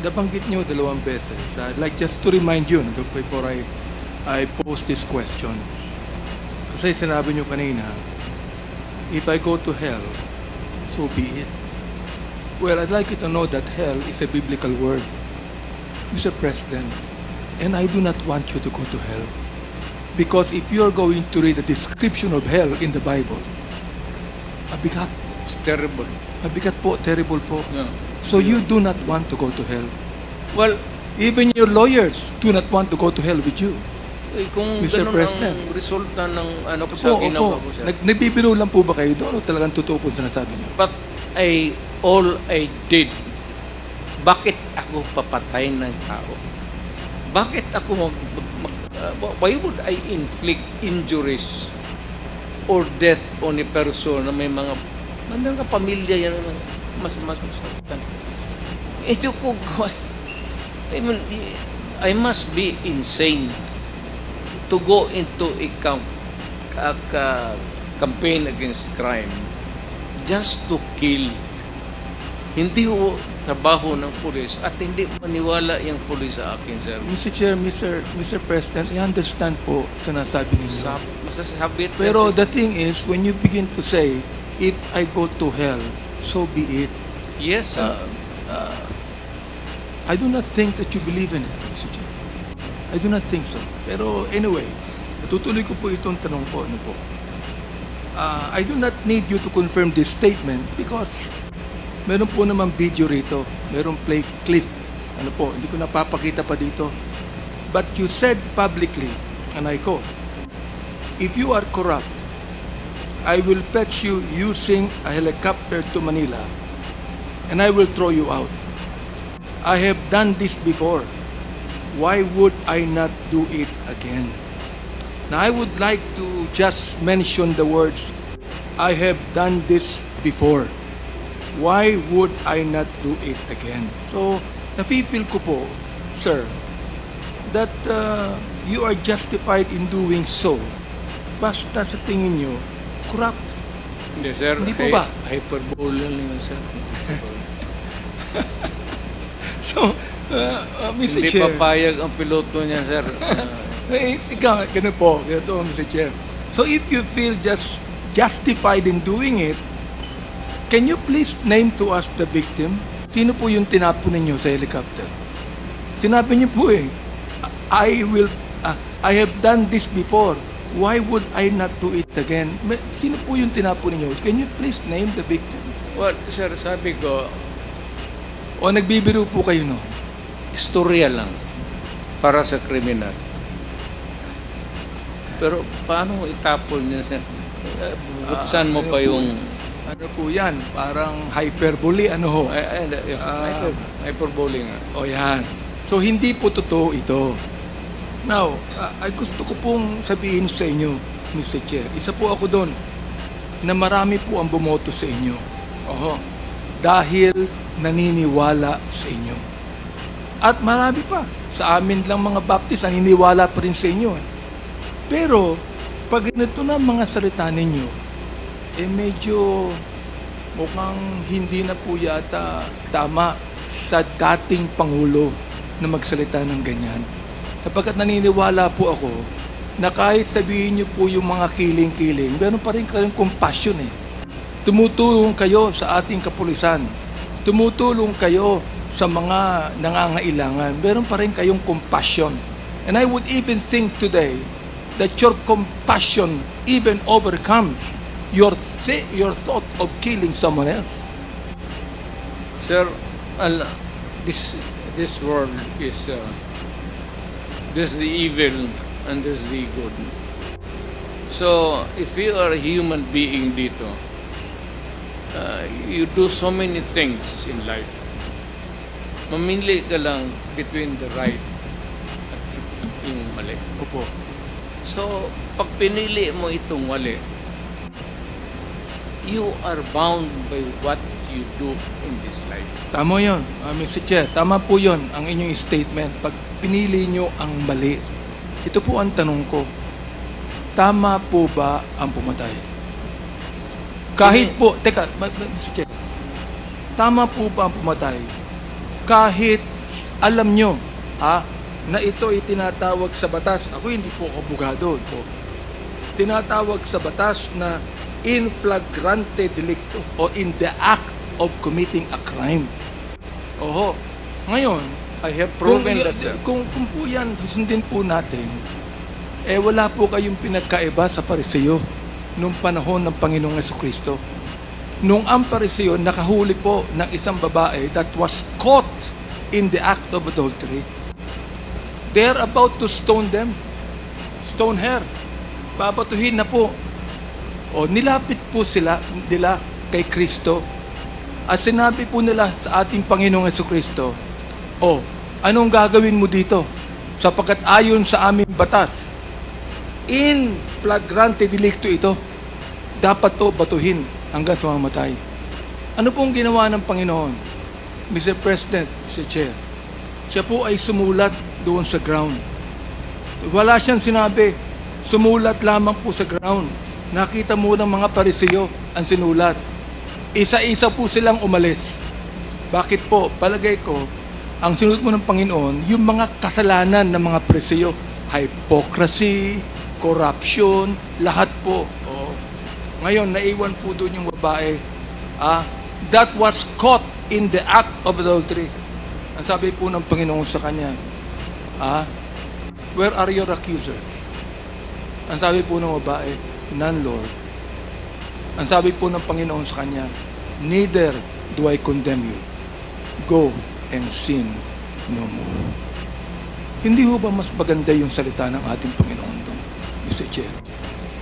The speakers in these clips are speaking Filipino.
nabanggit nyo 2 beses. I'd like just to remind you before I pose this question. Kasi sinabi nyo kanina, if I go to hell, so be it. Well, I'd like you to know that hell is a biblical word, Mr. President, and I do not want you to go to hell. Because if you're going to read the description of hell in the Bible, mabigat. It's terrible. Mabigat po, terrible po. Yeah. So you do not want to go to hell. Well, Even your lawyers do not want to go to hell with you. kung Mr. ganun President. ang resulta ng ano po sa ginawa ko, sir. Nagbibiro lang po ba kayo doon o talagang totoo po sinasabi niyo? But all I did, bakit ako papatay ng tao? Bakit ako why would I inflict injuries or death on a person na may mga pamilya yan mas masaktan? Ito ko, I mean, I must be insane to go into a campaign against crime just to kill. Hindi ho trabaho ng pulis at hindi maniwala yung pulis sa akin, sir. Mr. Chair, Mr. President, I understand po sinasabi ninyo. Masasabi Pero the thing is, when you begin to say, if I go to hell, so be it. yes, sir. I do not think that you believe in it, Mr. Chair. I do not think so. Pero anyway, tutuloy ko po itong tanong po. Ano po? I do not need you to confirm this statement because meron po naman video rito. Meron play clip. Ano po, hindi ko napapakita pa dito. But you said publicly, and I quote, if you are corrupt, I will fetch you using a helicopter to Manila and I will throw you out. I have done this before. Why would I not do it again? Now, I would like to just mention the words, I have done this before. Why would I not do it again? So, nafe-feel ko po, sir, that you are justified in doing so. Basta sa tingin nyo, corrupt. Hindi, sir. Hindi po ba? Hyperbole lang yun, sir. So, Mr. Hindi Chair. papayag ang piloto niya, sir. Ikaw, ganun po, ganito, Mr. Chair. So if you feel just justified in doing it, can you please name to us the victim? Sino po yung tinapon ninyo sa helicopter? Sinabi niyo po I have done this before. Why would I not do it again? Sino po yung tinapon ninyo? Can you please name the victim? Well, sir, sabi ko, O nagbibiro po kayo, no? istorya lang para sa kriminal. Pero paano itapon niya, sir? Buksan mo pa yung... Ano po yan? Parang hyperbole, ano ho? Hyperbole nga. O yan. So, hindi po totoo ito. Now, ay gusto ko pong sabihin sa inyo, Mr. Chair, isa po ako doon na marami po ang bumoto sa inyo. Oho. Dahil naniniwala sa inyo. At marami pa. Sa amin lang mga Baptist, naniniwala pa rin sa inyo. Pero, pag ganito na mga salita ninyo, medyo mukhang hindi na po yata tama sa dating Pangulo na magsalita ng ganyan. Sapagkat naniniwala po ako na kahit sabihin niyo po yung mga kiling-kiling, meron pa rin kayong compassion eh. Tumutulong kayo sa ating kapulisan. Tumutulong kayo sa mga nangangailangan. Meron pa rin kayong compassion. And I would even think today that your compassion even overcomes your thought of killing someone else. Sir, this world is there's the evil and there's the good. So, if you are a human being dito, you do so many things in life. Mamili ka lang between the right at yung mali. Opo. So, pag pinili mo itong mali, you are bound by what you do in this life. Tama yun, Mr. Chair. Tama po yun ang inyong statement. Pag pinili nyo ang mali, ito po ang tanong ko. Tama po ba ang pumatay? Kahit po, teka, Mr. Chair. Tama po ba ang pumatay? Kahit alam nyo, na ito ay tinatawag sa batas. Ako hindi po abogado po. Tinatawag sa batas na in flagrante delicto o in the act of committing a crime. Oho. Ngayon, I have proven that, sir. Kung po yan, susundin po natin, wala po kayong pinagkaiba sa Pariseo nung panahon ng Panginoong Jesucristo. Nung ang Pariseo nakahuli po ng isang babae that was caught in the act of adultery, they're about to stone them. Stone her. Babatuhin na po. O nilapit po nila kay Kristo. At sinabi po nila sa ating Panginoong Jesucristo, anong gagawin mo dito? Sapagkat ayon sa aming batas, in flagrante delicto ito, dapat to batuhin hanggang sa mamatay. Ano pong ginawa ng Panginoon? Mr. President, Mr. Chair, siya po ay sumulat doon sa ground. Wala siyang sinabi, sumulat lamang po sa ground. Nakita mo ng mga Pariseo ang sinulat. Isa-isa po silang umalis. Bakit po? Palagay ko, ang sinulat mo ng Panginoon, yung mga kasalanan ng mga Pariseo, hypocrisy, corruption, lahat po. Ngayon, naiwan po doon yung babae that was caught in the act of adultery. Ang sabi po ng Panginoon sa kanya, where are your accusers? Ang sabi po ng babae, none, Lord. Ang sabi po ng Panginoon sa kanya, neither do I condemn you. Go and sin no more. Hindi ho ba mas maganda yung salita ng ating Panginoon doon, Mr. Chair,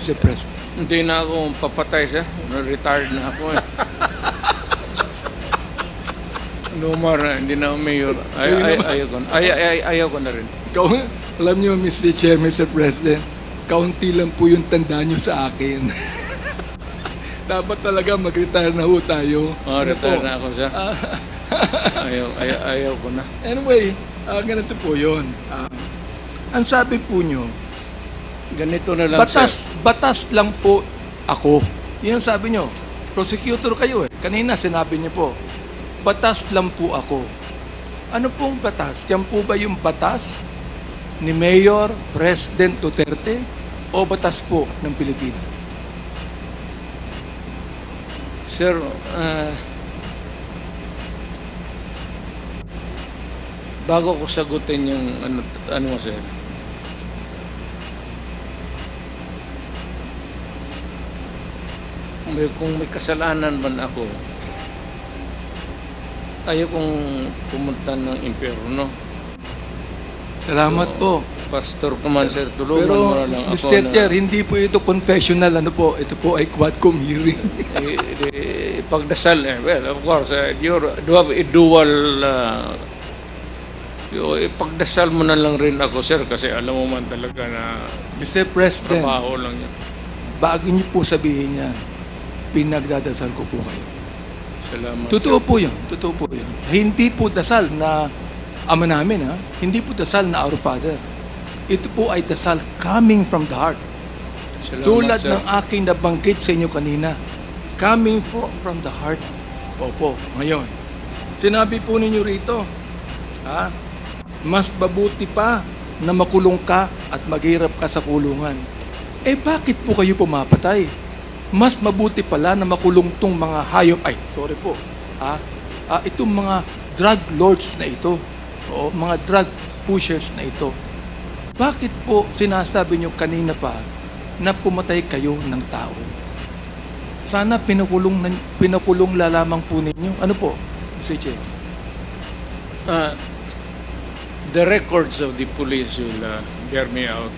Mr. President? Hindi na ako papatay, sir. Retired na ako eh. No more, hindi na ako mayor. Ayaw ko na rin. Alam niyo, Mr. Chair, Mr. President, kaunti lang po yung tanda niyo sa akin. Dapat talaga mag-retire na ho tayo. Retire na ako, sir. Ayaw ko na. Anyway, ganito po yun. Ang sabi po nyo, ganito na lang, sir. Batas lang po ako. Yan ang sabi nyo. Prosecutor kayo eh. Kanina sinabi niyo po, batas lang po ako. Ano pong batas? Yan po ba yung batas ni Mayor President Duterte o batas po ng Pilipinas? Sir, bago ko sagutin yung ano mo, sir, kung may kasalanan man ako, ayaw kong pumunta ng impyerno. Salamat po. Pastor ko man, sir, tulungan Pero, mo na lang ako. Mr. Chair, hindi po ito confessional. Ano po? Ito po ay quadcom hearing. Pagdasal, well, of course, you have a dual, ipagdasal mo na lang rin ako, sir, kasi alam mo man talaga na Mr. President, trabaho lang yun. bago niyo po sabihin yan, pinagdadasal ko po kayo. Salamat. Totoo po yan. Totoo po yan. Hindi po dasal na Ama namin, hindi po dasal na Our Father. Ito po ay dasal coming from the heart. Salamat, Tulad sir. ng aking nabanggit sa inyo kanina, coming from the heart. Opo, ngayon. Sinabi po ninyo rito, mas mabuti pa na makulong ka at maghirap ka sa kulungan. Bakit po kayo pumapatay? Mas mabuti pala na makulong tong mga hayop. Sorry po. Itong mga drug lords na ito. O mga drug pushers na ito. Bakit po sinasabi nyo kanina pa na pumatay kayo ng tao? Sana pinakulong lamang po ninyo. Ano po, Mr. Chair? The records of the police will bear me out.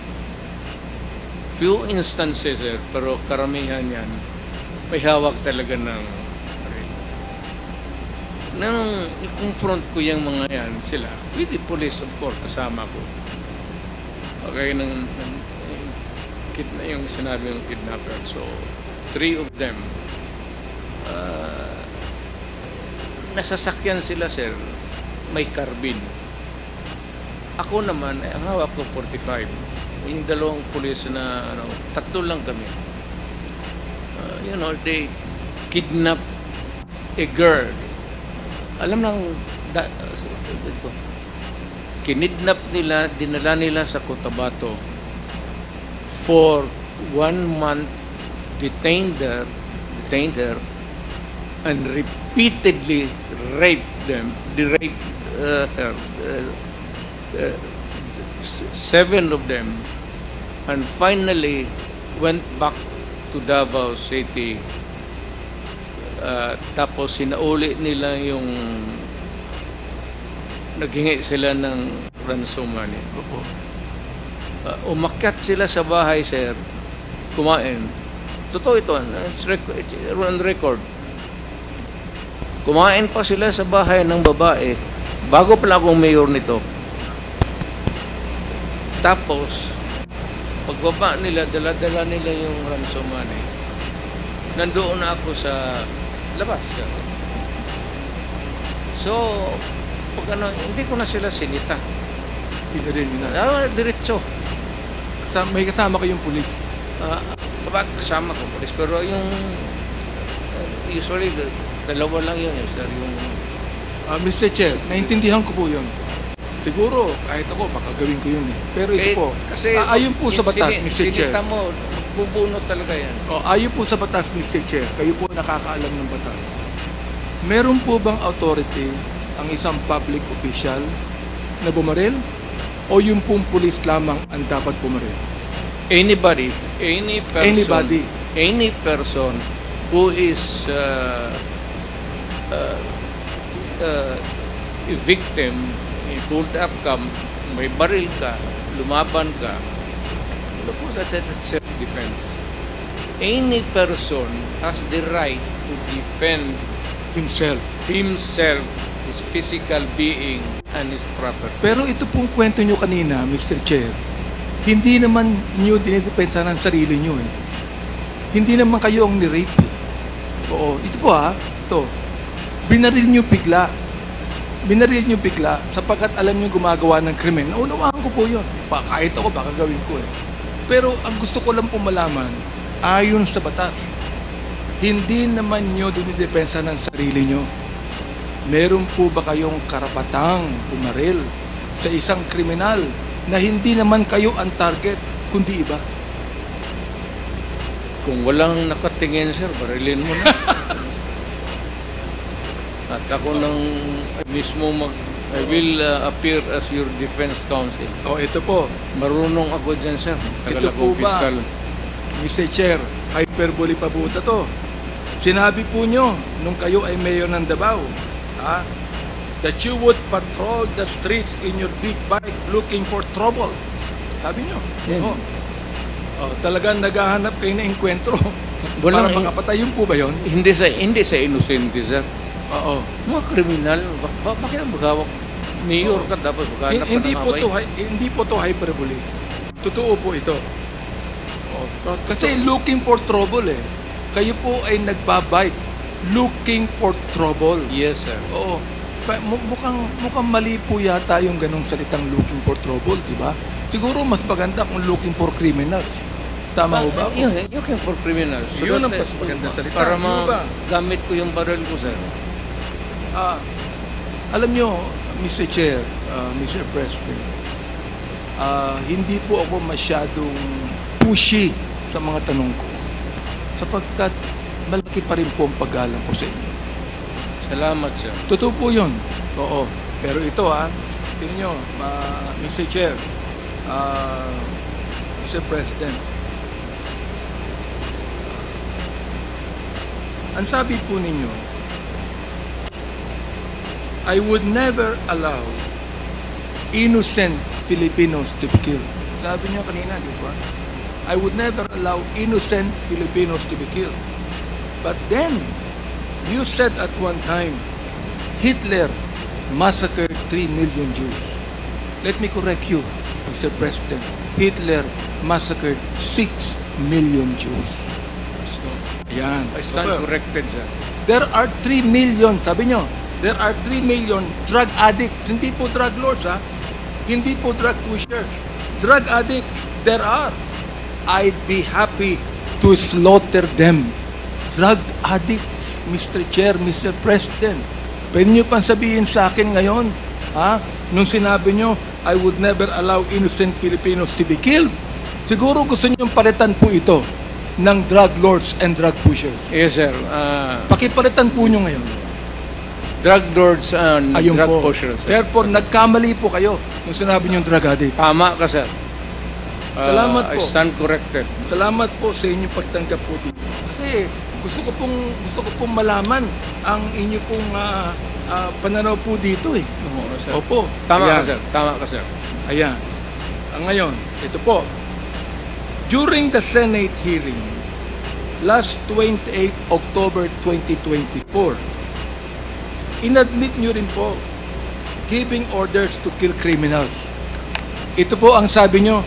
Few instances, sir, pero karamihan yan, may hawak talaga ng nang i-confront ko yung mga yan, sila, with the police, of course, kasama ko. Okay, yung sinabi ng kidnapper. So, 3 of them, nasasakyan sila, sir, may carbine. Ako naman, ang hawak ko 45. Yung dalawang pulis na, 3 lang kami. They kidnap a girl. Alam ng kinidnap nila, dinala nila sa Cotabato. For 1 month, detained her, and repeatedly raped her, 7 of them, and finally went back to Davao City. Tapos sinauli nila yung naghingi sila ng ransom money. Opo. Umakyat sila sa bahay, sir, kumain. Totoo ito, it's on record. Kumain pa sila sa bahay ng babae bago pala akong mayor nito. Tapos, pagbaba nila, dala-dala nila yung ransom money. Nandoon na ako sa labas. So, pag hindi ko na sila sinita. Hindi na rin, yun na. Diretso. May kasama kayong pulis. Kapag kasama ko, polis, pero yung usually, dalawa lang yun, sir, yung... Mr. Chair, naintindihan ko po yun. Siguro, kahit ako, baka gawin ko yun eh. Pero ito po, kasi ayon po sa batas, Mr. Chair. Sinita mo, bubunot talaga yan. Ayon po sa batas, Mr. Chair, kayo po nakakaalam ng batas. Meron po bang authority ang isang public official na bumaril? O yung pong pulis lamang ang dapat bumaril? Anybody, any person who is a victim, pulled up ka, may baril ka, lumaban ka, ano po sa self-defense? Any person has the right to defend Himself. his physical being, and his property. Pero ito pong kwento nyo kanina, Mr. Chair, hindi naman nyo dinidepensa ng sarili nyo eh. Hindi naman kayo ang ni-rape eh. Oo, ito po ito. Binaril nyo bigla. Binaril nyo bigla sapagkat alam nyo gumagawa ng krimen. Naunawaan ko po yun. Kahit ako, baka gawin ko eh. Pero ang gusto ko lang po malaman, ayon sa batas, hindi naman nyo dinidepensa ng sarili nyo. Meron po ba kayong karapatang bumaril sa isang kriminal na hindi naman kayo ang target, kundi iba? Kung walang nakatingin, sir, barilin mo na. At ako nang mismo I will appear as your defense counsel. Ito po. Marunong ako dyan, sir. Tagal Ito po akong fiscal. Mr. Chair, hyperbole pa po to. Sinabi po nyo nung kayo ay mayor ng Davao, that you would patrol the streets in your big bike looking for trouble. Sabi nyo. Yeah. Talagang naghahanap kayo na enkwentro. Walang para makapatay. Yun po ba yun? Hindi sa innocent, sir. Oo. Mga kriminal, bakit ang magawak? Mayor ka dapat maghanap ka ng away. Hindi po to hyperbole. Totoo po ito. Kasi looking for trouble eh. Kayo po ay nagbabike looking for trouble. Yes, sir. Oo. Mukhang mali po yata yung ganong salitang looking for trouble, di ba? Siguro mas maganda kung looking for criminals. Tama ho ba? Looking for criminals. So yun ang mas maganda salita. Para magamit ko yung baril ko, sir. Alam nyo, Mr. Chair, Mr. President, hindi po ako masyadong pushy sa mga tanong ko. Sapagkat malaki pa rin po ang paggalang ko sa inyo. Salamat, sir. Totoo po yun. Oo. Pero ito tingnan nyo, Mr. Chair, Mr. President, ang sabi po ninyo, I would never allow innocent Filipinos to be killed. Sabi niyo kanina, di ba? I would never allow innocent Filipinos to be killed. But then, you said at one time, Hitler massacred 3 million Jews. Let me correct you, Mr. President. Hitler massacred 6 million Jews. Yan. I stand corrected, sir. There are 3 million, sabi nyo, there are 3 million drug addicts. Hindi po drug lords, Hindi po drug pushers. Drug addicts, there are. I'd be happy to slaughter them. Drug addicts, Mr. Chair, Mr. President. Pwede nyo pang sabihin sa akin ngayon, nung sinabi nyo, I would never allow innocent Filipinos to be killed. Siguro gusto niyong palitan po ito ng drug lords and drug pushers. Yes, sir. Pakipalitan po niyo ngayon. Drug lords and Ayun drug po. pushers. Sir. Therefore, nagkamali po kayo nung sinabi niyong drug addict. Tama ka, sir. Salamat I po. stand corrected. Salamat po sa inyong pagtanggap po dito. Kasi gusto ko pong malaman ang inyo pong pananaw po dito eh. Oo, sir. Opo. Tama Ayan. ka, sir. Tama ka, sir. Ayan. Ngayon, ito po. During the Senate hearing, last 28 October 2024, inadmit nyo rin po giving orders to kill criminals. Ito po ang sabi nyo,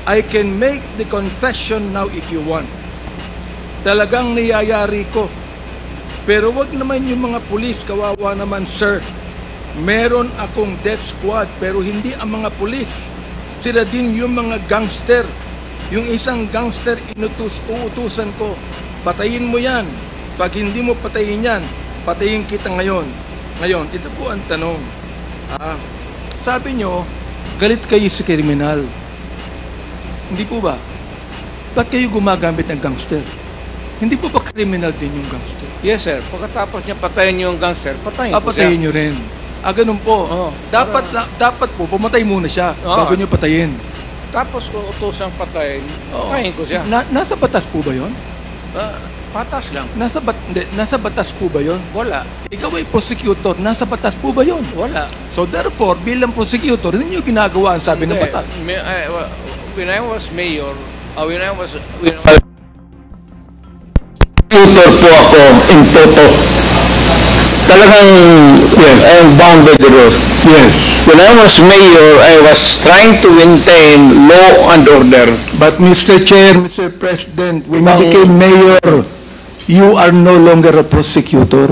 I can make the confession now if you want. Talagang niyayari ko. Pero wag naman yung mga pulis, kawawa naman sir. Meron akong death squad pero hindi ang mga pulis. Sila din yung mga gangster. Yung isang gangster uutusan ko. Patayin mo yan. Pag hindi mo patayin yan, patayin kita ngayon. Ngayon, ito po ang tanong. Sabi nyo, galit kayo sa kriminal. Hindi po ba? Ba't kayo gumagamit ng gangster? Hindi po ba kriminal din yung gangster? Yes, sir. Pagkatapos niya patayin yung gangster, patayin ko siya. Patayin nyo rin. Ganun po. Oo. Dapat po, pumatay muna siya bago nyo patayin. Tapos kung utosang patayin, patayin ko siya. Nasa batas po ba yun? Patas lang. Nasa batas po ba yun? Wala. Ikaw ay prosecutor, nasa batas po ba yun? Wala. So therefore, bilang prosecutor, hindi nyo ginagawa ang sabi ng Hindi. batas. When I was mayor, Tutor po ako in toto. Talagang, yes, I am bound by the rules. Yes. When I was mayor, I was trying to maintain law and order. But Mr. Chair, Mr. President, when you became mayor, you are no longer a prosecutor.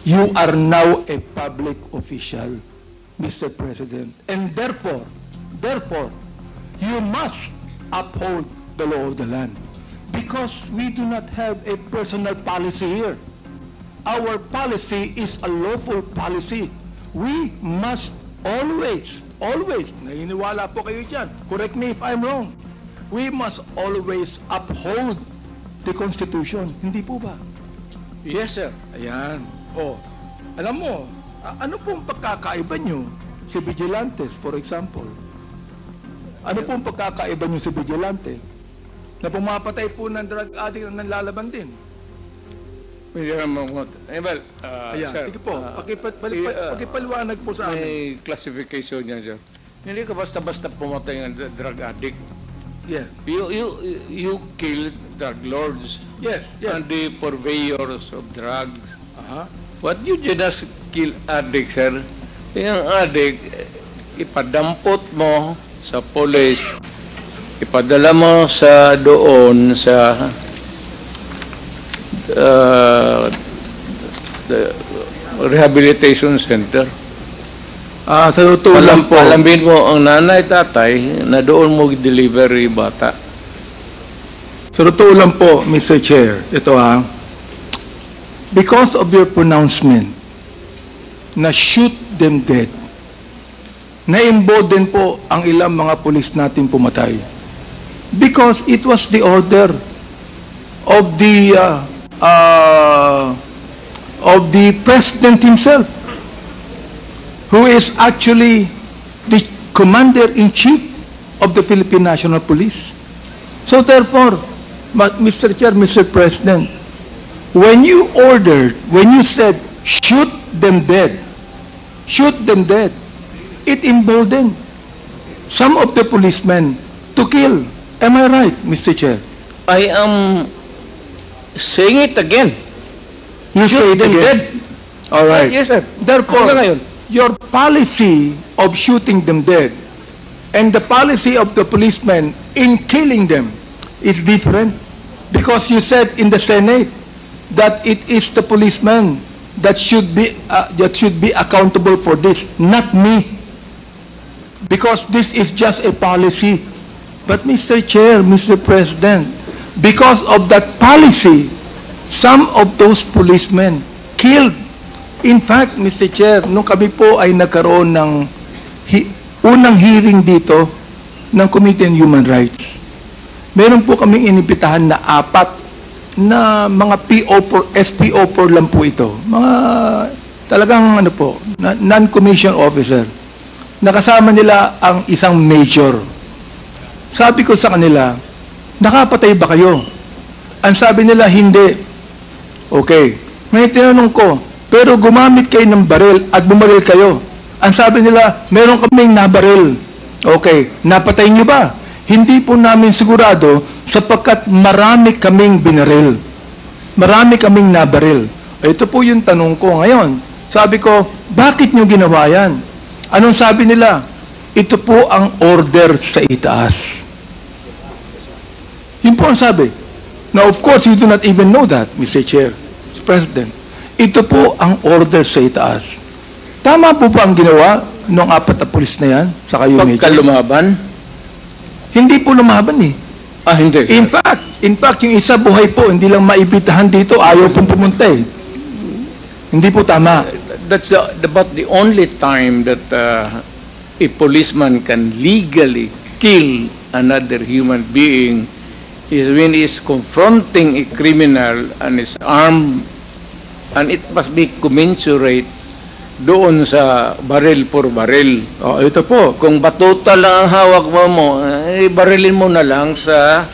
You are now a public official, Mr. President. And therefore, you must uphold the law of the land. Because we do not have a personal policy here. Our policy is a lawful policy. We must always, naniniwala po kayo dyan, correct me if I'm wrong, we must always uphold the Constitution. Hindi po ba? yes, sir. Ayan. Alam mo, ano pong pagkakaiba nyo si Vigilantes, for example? Ano pong pagkakaiba nyo si Vigilante? Na pumapatay po ng drug addict na nalalaban din. Well, Ayan, sir, sige po, pakipaliwanag po sa amin. may classification niya, sir. Hindi ka basta-basta pumatay ng drug addict. Yeah. You kill drug lords Yes, yes. and the purveyors of drugs. Aha. What you just kill addict, sir? Yung addict, ipadampot mo sa police, ipadala mo sa doon sa the rehabilitation center. Sa totoo lang po. Alamin mo ang nanay, tatay na doon mo deliver yung bata. Sa totoo lang po, Mr. Chair, ito because of your pronouncement na shoot them dead, na-embolden po ang ilang mga pulis natin pumatay. Because it was the order of the President himself, who is actually the Commander-in-Chief of the Philippine National Police. So therefore, Mr. Chair, Mr. President, when you said, shoot them dead, it emboldened some of the policemen to kill. Am I right, Mr. Chair? I am saying it again. You say it them again. All right. Yes, sir. Therefore, Hanggang ngayon. your policy of shooting them dead and the policy of the policemen in killing them is different, because you said in the Senate that it is the policeman that should be accountable for this, not me, because this is just a policy. But Mr. Chair, Mr. President, because of that policy, some of those policemen killed. In fact, Mr. Chair, nung kami po ay nagkaroon ng unang hearing dito ng Committee on Human Rights. Meron po kaming inibitahan na 4 na mga PO4, SPO4 lang po ito. Mga talagang ano po, non-commissioned officer. Nakasama nila ang isang major. Sabi ko sa kanila, nakapatay ba kayo? Ang sabi nila, hindi. Okay. Ngayon tinanong ko, pero gumamit kayo ng baril at bumaril kayo. Ang sabi nila, meron kaming nabaril. Okay. Napatay niyo ba? Hindi po namin sigurado sapagkat marami kaming binaril. Marami kaming nabaril. Ito po yung tanong ko ngayon. Sabi ko, bakit niyo ginawa yan? Anong sabi nila? Ito po ang order sa itaas. Yun po ang sabi. Now, of course, you do not even know that, Mr. Chair, Mr. President. Ito po ang order sa itaas. Tama po ba ang ginawa ng 4 na pulis na yan? Sa kayo, Major? Pagka lumaban? Hindi po lumaban eh. Hindi. In fact, yung isa buhay po, hindi lang maibitahan dito, ayaw pong pumunta eh. Hindi po tama. That's about the only time that a policeman can legally kill another human being is when he is confronting a criminal and is armed, and it must be commensurate doon sa baril for baril. Oh, ito po. Kung batuta lang ang hawak mo, barilin mo na lang sa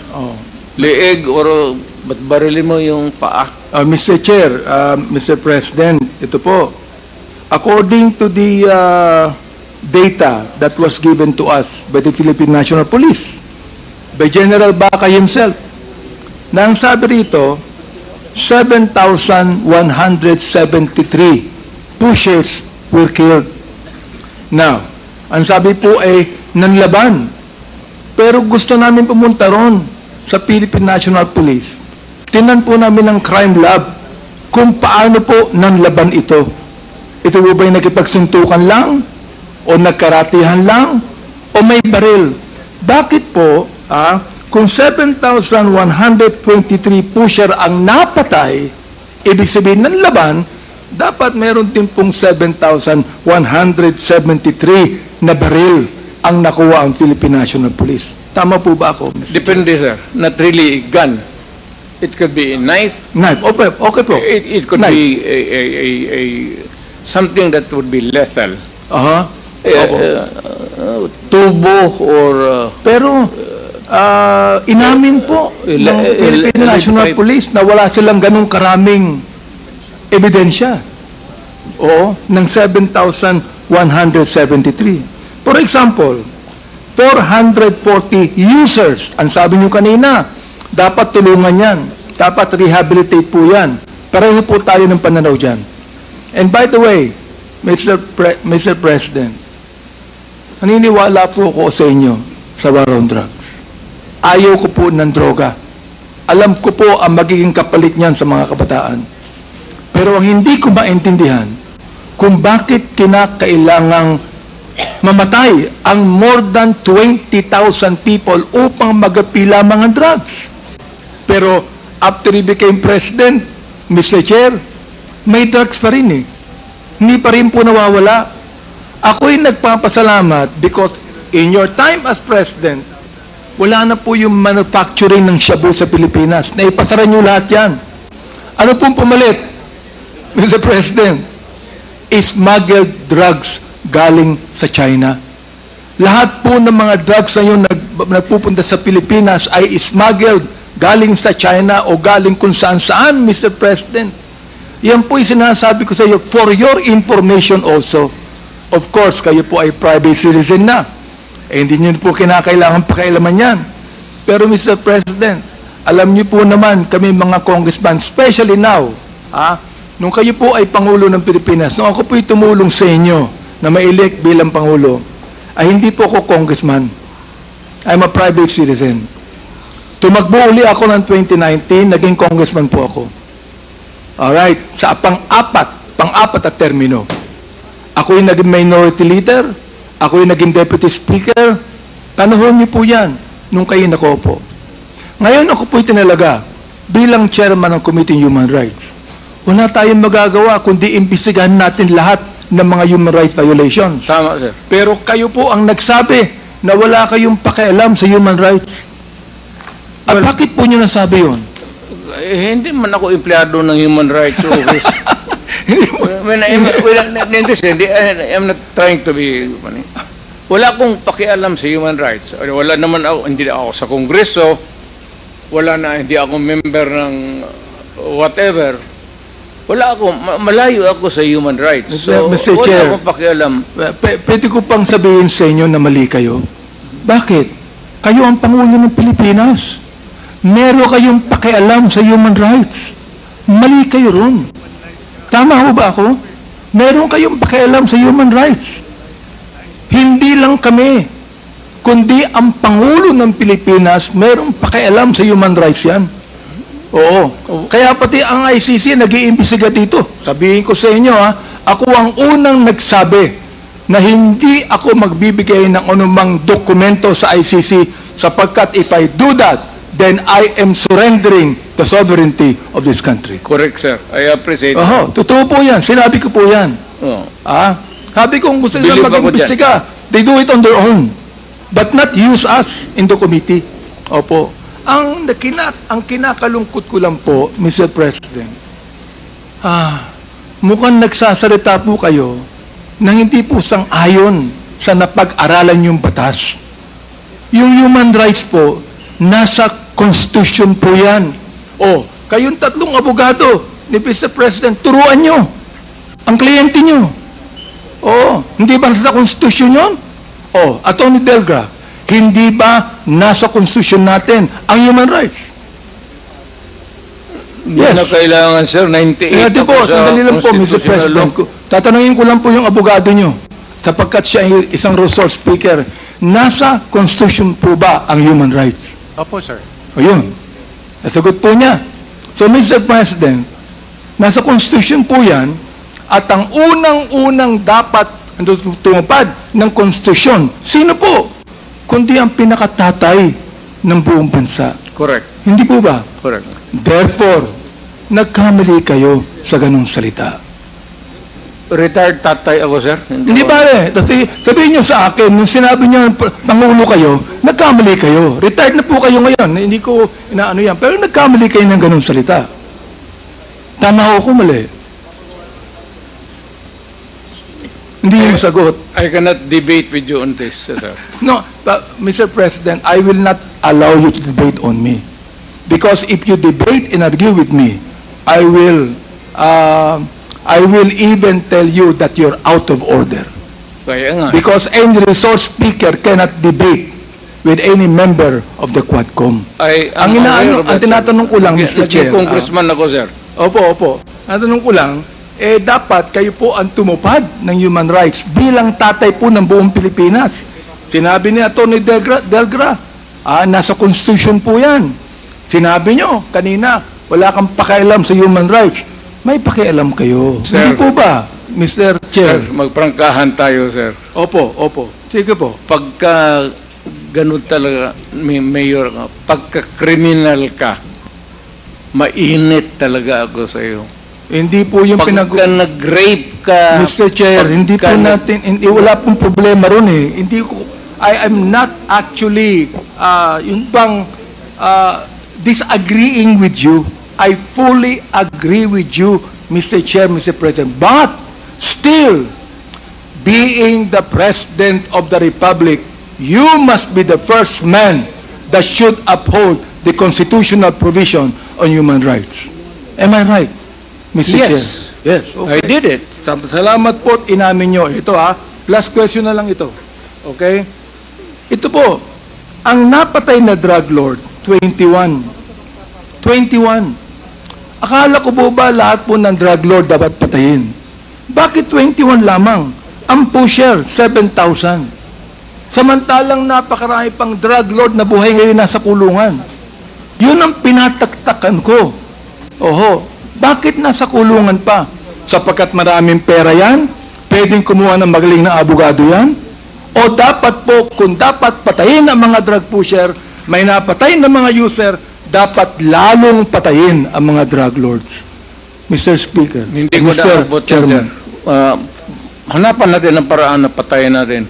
leeg or barilin mo yung paa. Mr. Chair, Mr. President, ito po. According to the data that was given to us by the Philippine National Police, by General Baca himself, na ang sabi rito, 7,173 pushers were killed. Now, ang sabi po ay nanlaban. Pero gusto namin pumunta ron sa Philippine National Police. Tinan po namin ng crime lab kung paano po nanlaban ito. Ito po ba'y nakipagsuntukan lang? O nagkaratihan lang? O may baril? Bakit po, kung 7,123 pusher ang napatay, ibig sabihin ng laban, dapat meron din pong 7,173 na baril ang nakuha ang Philippine National Police. Tama po ba ako, Mr. Depende, sir. Not really a gun. It could be a knife. Knife. Okay po. It could Knife. be a something that would be lethal. Tubo or Pero inamin po ng Philippine National Police na wala silang ganong karaming ebidensya. Oo, ng 7,173. For example, 440 users. Ang sabi nyo kanina, dapat tulungan yan. Dapat rehabilitate po yan. Pareho po tayo ng pananaw dyan. And by the way, Mr. President, naniniwala po ako sa inyo sa war on drugs. Ayaw ko po ng droga. Alam ko po ang magiging kapalit niyan sa mga kabataan. Pero ang hindi ko maintindihan kung bakit kinakailangang mamatay ang more than 20,000 people upang magapi lamang ang drugs. Pero after he became president, Mr. Chair, may drugs pa rin eh. Hindi pa rin po nawawala. Ako'y nagpapasalamat because in your time as president, wala na po yung manufacturing ng shabu sa Pilipinas. Naipasara nyo lahat yan. Ano pong pumalit, Mr. President? Smuggled drugs galing sa China. Lahat po ng mga drugs na yun nagpupunta sa Pilipinas ay smuggled galing sa China o galing kung saan-saan, Mr. President. Yan po yung sinasabi ko sa iyo for your information also. Of course, kayo po ay private citizen na. Hindi nyo po kinakailangan pakailaman yan. Pero Mr. President, alam nyo po naman kami mga congressman, especially now, nung kayo po ay Pangulo ng Pilipinas, nung ako po'y tumulong sa inyo na ma-elect bilang Pangulo, ay hindi po ako congressman. I'm a private citizen. Tumakbo uli ako ng 2019, naging congressman po ako. Alright, sa pang-apat at termino. Ako yung naging minority leader, ako yung naging deputy speaker. Tanahon niyo po yan nung kayo nakopo. Ngayon ako po'y tinalaga bilang chairman ng Committee on Human Rights. Wala tayong magagawa kundi imbisigahan natin lahat ng mga human rights violations. Tama, sir. Pero kayo po ang nagsabi na wala kayong pakialam sa human rights. At bakit po nyo nasabi yun? Hindi man ako empleyado ng Human Rights Office. I'm not trying to be funny. Wala akong pakialam sa human rights. Wala naman ako, hindi ako sa Kongreso, hindi ako member ng whatever. Wala ako, malayo ako sa human rights. So, Mr. wala Chair, akong pakialam. Pwede ko pang sabihin sa inyo na mali kayo. Bakit? Kayo ang Pangulo ng Pilipinas. Meron kayong pakialam sa human rights. Mali kayo ron. Tama ho ba ako? Meron kayong pakialam sa human rights. Hindi lang kami, kundi ang Pangulo ng Pilipinas, merong pakialam sa human rights yan. Oo. Kaya pati ang ICC nag-iimbestiga dito. Sabihin ko sa inyo, ako ang unang nagsabi na hindi ako magbibigay ng anumang dokumento sa ICC sapagkat if I do that, then I am surrendering the sovereignty of this country. Correct, sir. I appreciate Oho, totoo po yan. Sinabi ko po yan. Oh. Sabi ko, kung gusto nila Believe ako mag-imbestiga, they do it on their own. But not use us in the committee. Opo. Ang kinakalungkot ko lang po, Mr. President, mukhang nagsasalita po kayo na hindi po sang-ayon sa napag-aralan yung batas. Yung human rights po, nasa Constitution po yan. Kayong tatlong abogado ni Mr. President, turuan nyo ang kliyente nyo. Hindi ba nasa Constitution yun? Attorney Delgra, hindi ba nasa Constitution natin ang human rights? Yes. Na kailangan, sir, 98 po, sandali lang po, Mr. President. Tatanungin ko lang po yung abogado nyo, sapagkat siya ay isang resource speaker, nasa Constitution po ba ang human rights? Opo, sir. Ayun. Nasagot po niya. So, Mr. President, nasa Constitution po yan, at ang unang-unang dapat tumupad ng Constitution, sino po? Kundi ang pinakatatay ng buong bansa. Correct. Hindi po ba? Correct. Therefore, nagkamali kayo sa ganong salita. Retired tatay ako, sir. Hindi pare, sabihin niyo sa akin, nung sinabi niyo Pangulo kayo, nagkamali kayo. Retired na po kayo ngayon, hindi ko inaano yan. Pero nagkamali kayo ng ganong salita. Tama ako, mali. Hindi niyo masagot. I cannot debate with you on this, sir. No, but, Mr. President, I will not allow you to debate on me. Because if you debate and argue with me, I will even tell you that you're out of order. Kaya nga. Because any resource speaker cannot debate with any member of the Quadcom. Ang tinatanong ko lang, Mr. Chair. Congressman ako, sir. Opo. Natanong ko lang, dapat kayo po ang tumupad ng human rights bilang tatay po ng buong Pilipinas. Sinabi ni Atty. Delgra, nasa Constitution po yan. Sinabi nyo kanina, wala kang pakialam sa human rights. May pakialam kayo. Sir, hindi po ba, Mr. Chair? Sir, magprangkahan tayo, sir. Opo. Sige po. Pagka ganun talaga, Mayor, pagka-criminal ka, mainit talaga ako sa iyo. Hindi po yung Pagka nag-rape ka, Mr. Chair, hindi po natin, wala pong problema ron eh. I am not actually, yung bang, disagreeing with you. I fully agree with you, Mr. Chair, Mr. President. But, still, being the President of the Republic, you must be the first man that should uphold the constitutional provision on human rights. Am I right, Mr. Chair? Yes. Okay. I did it. Salamat po at inamin nyo. Ito last question na lang ito. Okay? Ito po, ang napatay na drug lord, 21. Akala ko po ba lahat po ng drug lord dapat patayin? Bakit 21 lamang? Ang pusher, 7,000. Samantalang napakarami pang drug lord na buhay ngayon nasa kulungan. Yun ang pinataktakan ko. Bakit nasa kulungan pa? Sapagkat maraming pera yan? Pwedeng kumuha ng magaling na abogado yan? O dapat po, kung dapat patayin ang mga drug pusher, may napatay na mga user, dapat lalong patayin ang mga drug lords. Mr. Speaker. Hindi ko Mr. naabot yan, Chairman. sir. hanapan natin ang paraan na patayin natin.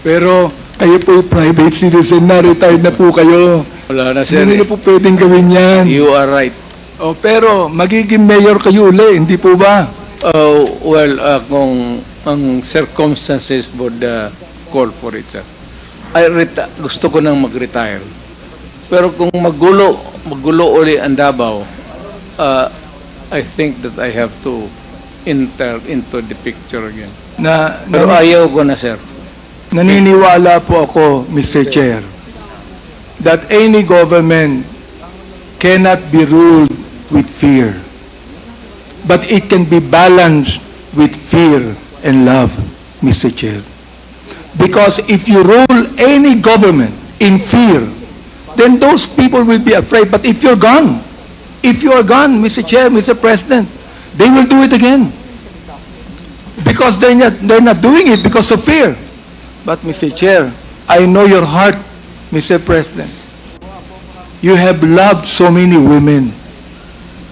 Pero kayo po private citizen na, retired na po kayo. Wala na, sir. Hindi na po pwedeng gawin yan. You are right. Pero magiging mayor kayo uli, hindi po ba? Kung ang circumstances would call for it, sir. Gusto ko nang mag-retire. Pero kung magulo uli ang Davao, I think that I have to enter into the picture again. Pero ayaw ko na, sir. Naniniwala po ako, Mr. Chair, that any government cannot be ruled with fear. But it can be balanced with fear and love, Mr. Chair. Because if you rule any government in fear, then those people will be afraid. But if you're gone, Mr. Chair, Mr. President, they will do it again. Because they're not doing it because of fear. But Mr. Chair, I know your heart, Mr. President. You have loved so many women.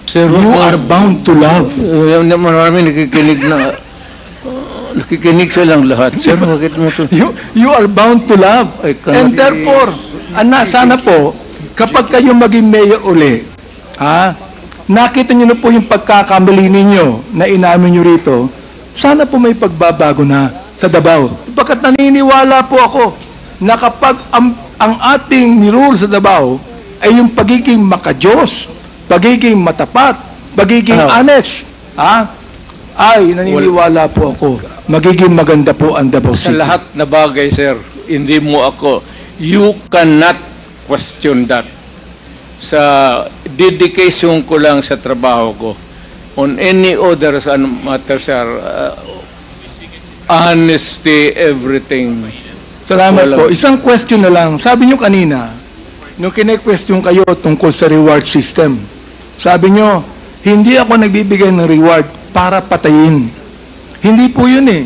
Sir, You are bound to love. Marami nakikinig silang lahat. Sir, bakit mo to? You are bound to love. And therefore, sana po, kapag kayo maging mayor uli, nakita niyo na po yung pagkakamali ninyo na inamin niyo rito, sana po may pagbabago na sa Davao. Bakit naniniwala po ako na kapag ang ating nirule sa Davao ay yung pagiging makajos, pagiging matapat, pagiging honest, ay naniniwala po ako, magiging maganda po ang Davao Sa City. lahat na bagay, sir, hindi mo ako, you cannot question that. Sa dedication ko lang sa trabaho ko, on any other matter, sir, honesty, everything. Salamat po. Isang question na lang. Sabi nyo kanina, nung kine-question kayo tungkol sa reward system, sabi nyo, hindi ako nagbibigay ng reward para patayin. Hindi po yun eh.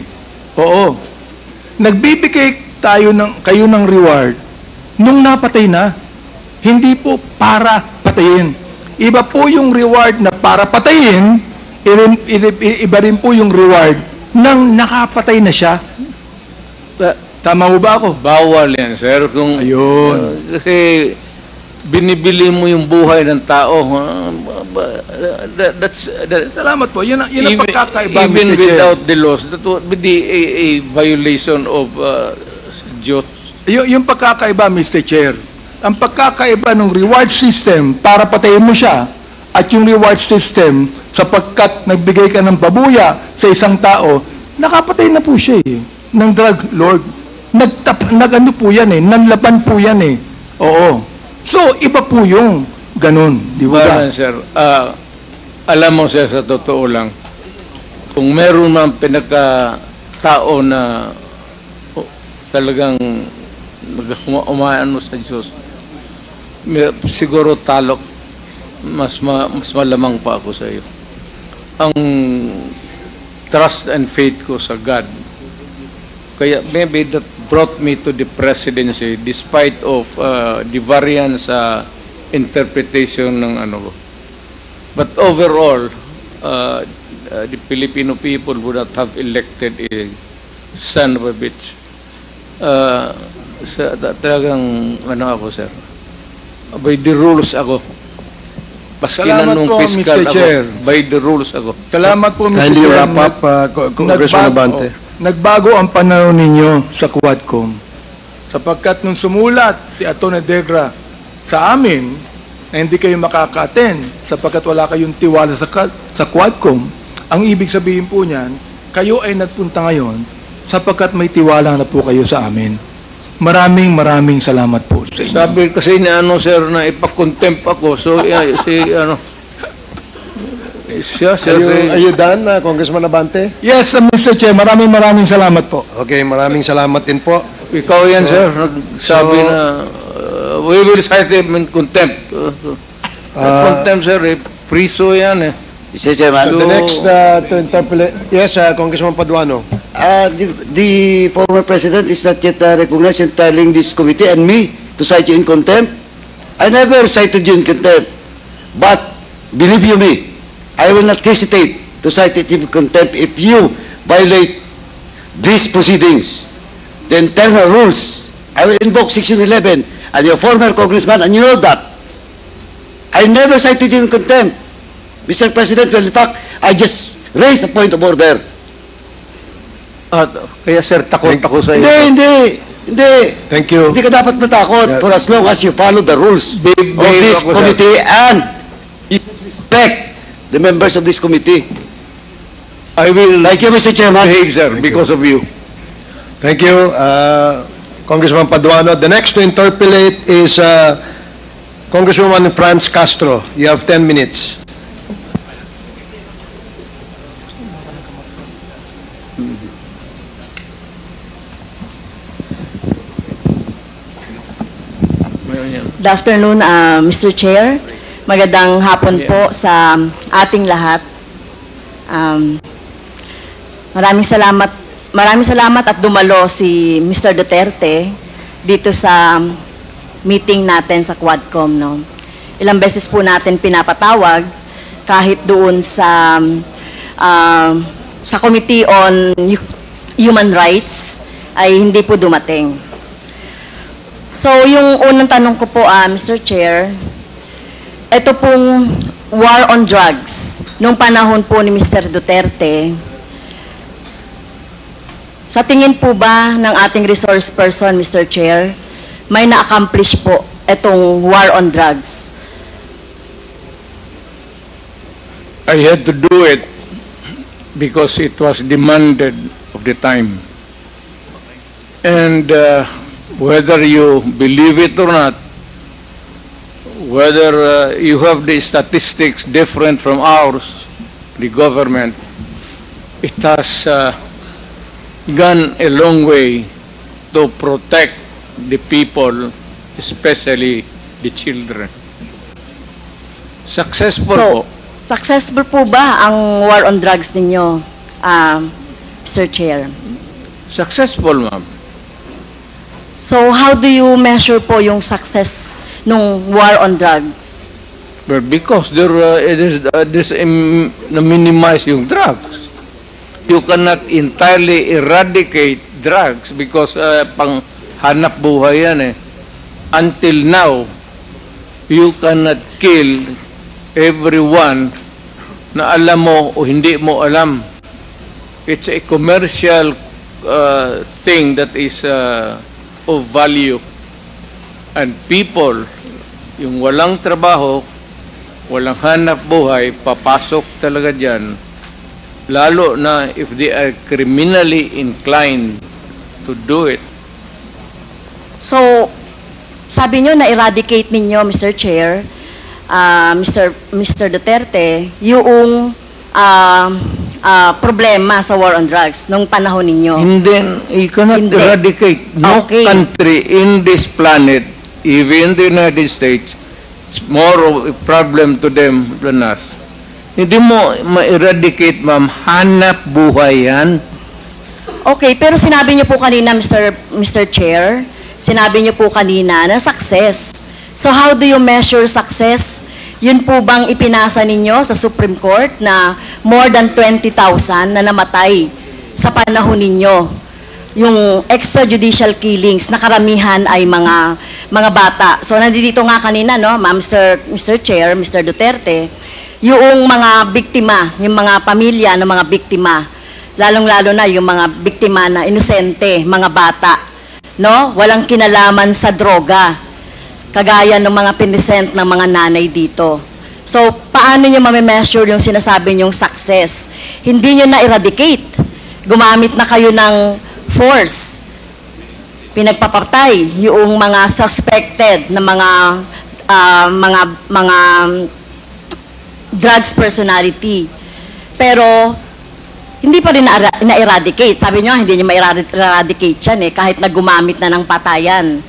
Oo. Nagbibigay kayo ng reward nung napatay na. Hindi po para patayin. Iba po yung reward na para patayin, iba rin po yung reward nang nakapatay na siya. Tama mo ba ako? Bawal yan, sir. Kung, Ayun. Kasi binibili mo yung buhay ng tao. Salamat po. Yun ang pagkakaiba, Even Mr. Chair. without the laws, that would be a violation of Diyos. Yung pagkakaiba, Mr. Chair, ang pagkakaiba ng reward system para patayin mo siya at yung reward system sapagkat nagbigay ka ng babuya sa isang tao, nakapatay na po siya eh, ng drug lord. Nag-ano po yan eh, nanlaban po yan eh. Oo. So, iba po yung ganun. Di ba? Well, sir, alam mo, sir, sa totoo lang, kung meron man pinagkatao na talagang umaano sa Diyos, siguro talok, mas malamang pa ako sa iyo. Ang trust and faith ko sa God, kaya maybe that brought me to the presidency despite of the variance interpretation ng ano. But overall, the Filipino people would not have elected a son of a bitch. Talagang ano ako, sir. By the rules ako. Salamat Paskinan nung po, fiscal Mr. ako. Chair. By the rules ako. Salamat po, Mr. Kindly Chair. wrap up, Congressman Abante. Nagbago ang pananaw ninyo sa Quadcom. Sapagkat nung sumulat si Atty. Degra sa amin na hindi kayo makaka-attend sapagkat wala kayong tiwala sa Quadcom, ang ibig sabihin po niyan, kayo ay nagpunta ngayon sapagkat may tiwala na po kayo sa amin. Maraming salamat po sa inyo. Sabi kasi ni ano, sir, na ipakontempt ako. So, siya, sir, Are you done, Congressman Abante? Yes, Mr. Chair, maraming salamat po. Okay, maraming salamat din po. ikaw yan, sir, nagsabi na we will cite him in contempt. Contempt, sir, priso yan eh. Mr. Chairman, The next to interpolate, yes, Congressman Paduano. the former president is not yet recognized in telling this committee and me to cite you in contempt. I never cited you in contempt. But, believe you me, I will not hesitate to cite it in contempt if you violate these proceedings. The internal rules, I will invoke Section 11, and your former congressman, and you know that. I never cited you in contempt, Mr. President. Well, in fact, I just raised a point of order. Kaya sir, takot ako sa iyo. Hindi. Thank you. Hindi ka dapat matakot for as long as you follow the rules of this ako, sir. committee and you respect the members of this committee. I will Thank you, Mr. Chairman. behave, sir, because of you. Thank you, Congressman Paduano. The next to interpolate is Congresswoman Franz Castro. You have 10 minutes. Good afternoon, Mr. Chair. Magandang hapon po sa ating lahat. Maraming salamat at dumalo si Mr. Duterte dito sa meeting natin sa Quadcom. No? Ilang beses po natin pinapatawag kahit doon sa Committee on Human Rights ay hindi po dumating. So, yung unang tanong ko po, Mr. Chair, ito pong war on drugs, nung panahon po ni Mr. Duterte, sa tingin po ba ng ating resource person, Mr. Chair, may na-accomplish po itong war on drugs? I had to do it because it was demanded of the time. And whether you believe it or not, whether you have the statistics different from ours, the government, it has gone a long way to protect the people, especially the children. Successful po. Successful po ba ang war on drugs ninyo, Mr. Chair? Successful, ma'am. So, how do you measure po yung success nung war on drugs? Well, because there is minimize yung drugs. You cannot entirely eradicate drugs because pang hanap buhay yan eh. Until now, you cannot kill everyone na alam mo o hindi mo alam. It's a commercial thing that is of value. And people, yung walang trabaho, walang hanap buhay, papasok talaga dyan, lalo na if they are criminally inclined to do it. So, sabi nyo na-eradicate ninyo, Mr. Chair, Mr. Duterte, yung problema sa war on drugs nung panahon ninyo. And then, you cannot Hindi. eradicate. No Okay. country in this planet, even the United States, it's more of a problem to them than us. Hindi mo ma-eradicate, ma'am. Hanap buhay yan. Okay, pero sinabi niyo po kanina, Mr. Chair, sinabi niyo po kanina na success. So how do you measure success? Yun po bang ipinasa ninyo sa Supreme Court na more than 20,000 na namatay sa panahon ninyo? Yung extrajudicial killings na karamihan ay mga bata. So nandito nga kanina, no, Mr. Chair, Mr. Duterte, yung mga biktima, yung mga pamilya ng mga biktima, lalong-lalo na yung mga biktima na inosente, mga bata, no? Walang kinalaman sa droga, kagaya ng mga pinisent ng mga nanay dito. So, paano nyo mamimeasure yung sinasabi nyong success? Hindi nyo na-eradicate. Gumamit na kayo ng force. Pinagpapatay yung mga suspected na mga drugs personality. Pero, hindi pa rin na-eradicate. Sabi nyo, hindi nyo ma-eradicate yan eh, kahit na gumamit na ng patayan.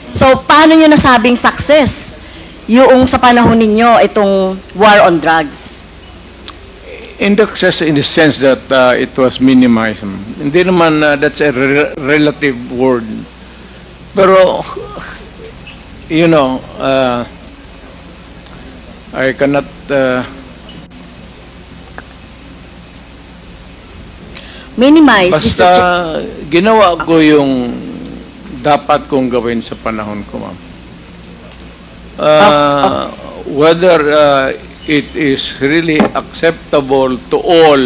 So, paano nyo nasabing success yung sa panahon ninyo itong war on drugs? Success in the sense that it was minimized. Hindi naman, that's a relative word. Pero, you know, I cannot Minimize, Mr. Basta Chair. ginawa ko yung dapat kong gawin sa panahon ko, ma'am. Whether it is really acceptable to all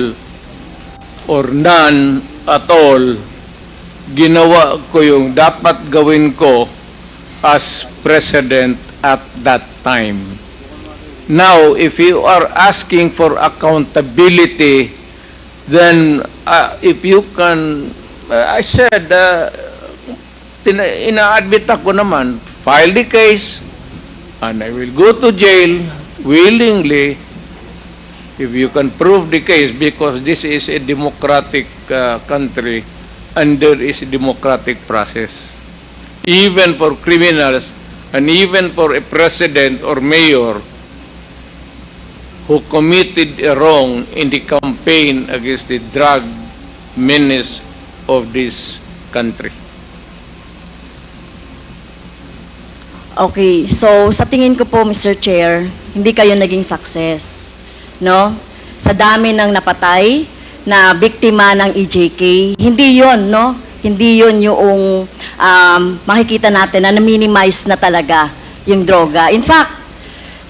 or none at all, ginawa ko yung dapat gawin ko as president at that time. Now, if you are asking for accountability, then if you can, I said, ina-admit ako naman, file the case, and I will go to jail willingly if you can prove the case, because this is a democratic country and there is a democratic process. Even for criminals and even for a president or mayor who committed a wrong in the campaign against the drug menace of this country. Okay, so sa tingin ko po, Mr. Chair, hindi kayo naging success, no? Sa dami ng napatay na biktima ng EJK, hindi yon, no? Hindi yon yung makikita natin na na-minimize na talaga yung droga. In fact,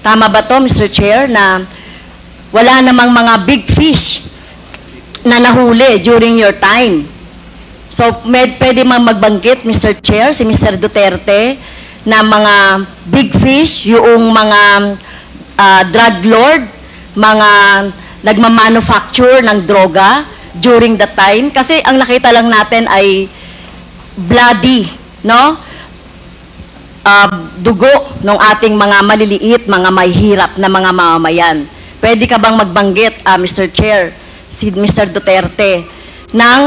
tama ba to, Mr. Chair, na wala namang mga big fish na nahuli during your time? So, pwede mang magbanggit, Mr. Chair, si Mr. Duterte, na mga big fish, yung mga drug lord, mga nagmamanufacture ng droga during the time. Kasi ang nakita lang natin ay bloody, no? Dugo ng ating mga maliliit, mga mahihirap na mga mamamayan. Pwede ka bang magbanggit, Mr. Chair, si Mr. Duterte, na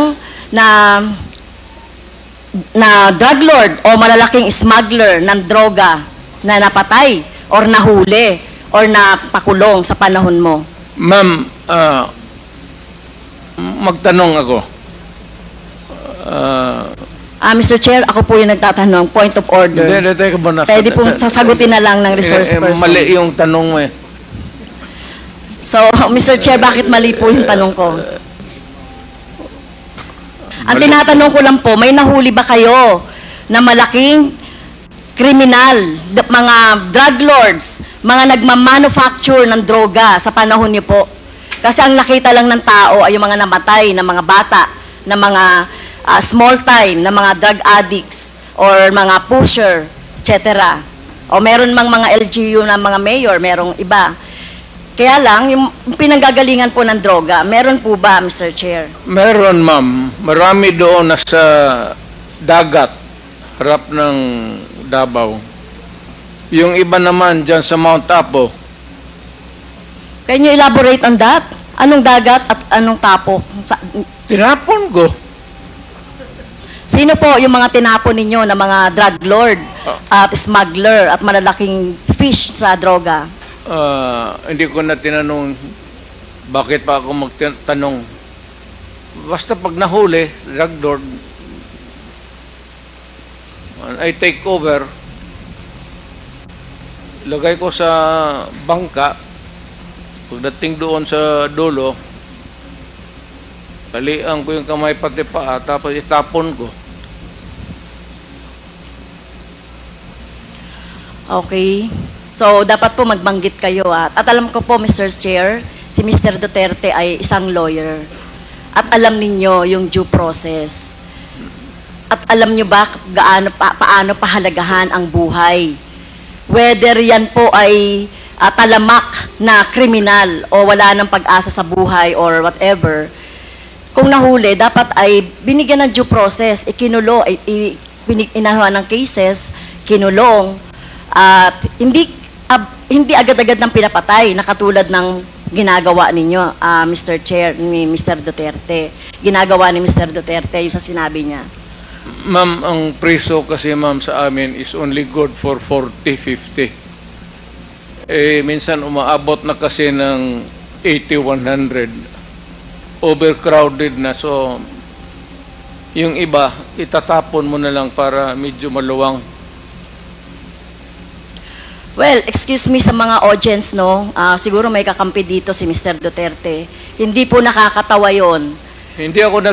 drug lord o malalaking smuggler ng droga na napatay or nahuli or napakulong sa panahon mo? Ma'am, magtanong ako. Mr. Chair, ako po yung nagtatanong. Point of order. Hindi, teka muna. Pwede pong sasagutin na lang ng resource person. Mali yung tanong mo eh. So, Mr. Chair, bakit mali po yung tanong ko? Ang tinatanong ko lang po, may nahuli ba kayo na malaking kriminal, mga drug lords, mga nagmamanufacture ng droga sa panahon niyo po? Kasi ang nakita lang ng tao ay yung mga namatay na mga bata, na mga small time, na mga drug addicts, or mga pusher, etc. O meron mang mga LGU na mga mayor, merong iba. Kaya lang, yung pinanggagalingan po ng droga, meron po ba, Mr. Chair? Meron, ma'am. Marami doon nasa dagat, harap ng Davao. Yung iba naman dyan sa Mount Apo. Can you elaborate on that? Anong dagat at anong tapo? Tinapon ko. Sino po yung mga tinapon ninyo na mga drug lord at smuggler at malalaking fish sa droga? Hindi ko na tinanong bakit pa ako magtanong. Basta pag nahuli, drug lord, I take over, lagay ko sa bangka, pagdating doon sa dulo, talian ko yung kamay pati paa, tapos itapon ko. Okay. So, dapat po magbanggit kayo. At alam ko po, Mr. Chair, si Mr. Duterte ay isang lawyer. At alam ninyo yung due process. At alam nyo ba paano pahalagahan ang buhay? Whether yan po ay talamak na kriminal o wala ng pag-asa sa buhay or whatever, kung nahuli, dapat ay binigyan ng due process, ikinulo, inahawa ng cases, kinulong, at hindi agad-agad ng pinapatay na katulad ng ginagawa ninyo, Mr. Chair, ni Mr. Duterte. Ginagawa ni Mr. Duterte yung sa sinabi niya. Ma'am, ang preso kasi ma'am sa amin is only good for 40, 50. Minsan umaabot na kasi ng 80, 100. Overcrowded na. So, yung iba, itatapon mo na lang para medyo maluwang. Well, excuse me sa mga audience, no? Siguro may kakampi dito si Mr. Duterte. Hindi po nakakatawa yon Hindi ako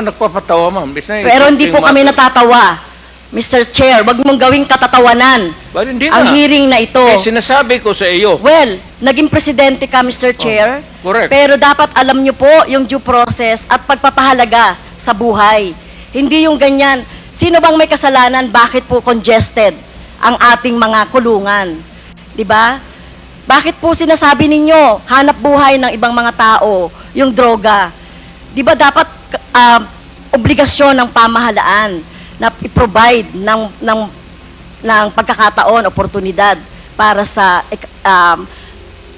nagpapatawa, ma'am. Pero hindi po kami natatawa. Mr. Chair, wag mong gawing katatawanan But hindi ang na. hearing na ito. Eh, sinasabi ko sa iyo. Well, naging presidente ka, Mr. Chair. Correct. Pero dapat alam niyo po yung due process at pagpapahalaga sa buhay. Hindi yung ganyan. Sino bang may kasalanan? Bakit po congested ang ating mga kulungan? 'Di ba? Bakit po sinasabi ninyo hanap buhay ng ibang mga tao yung droga? 'Di ba dapat obligasyon ng pamahalaan na i-provide ng pagkakataon, oportunidad para sa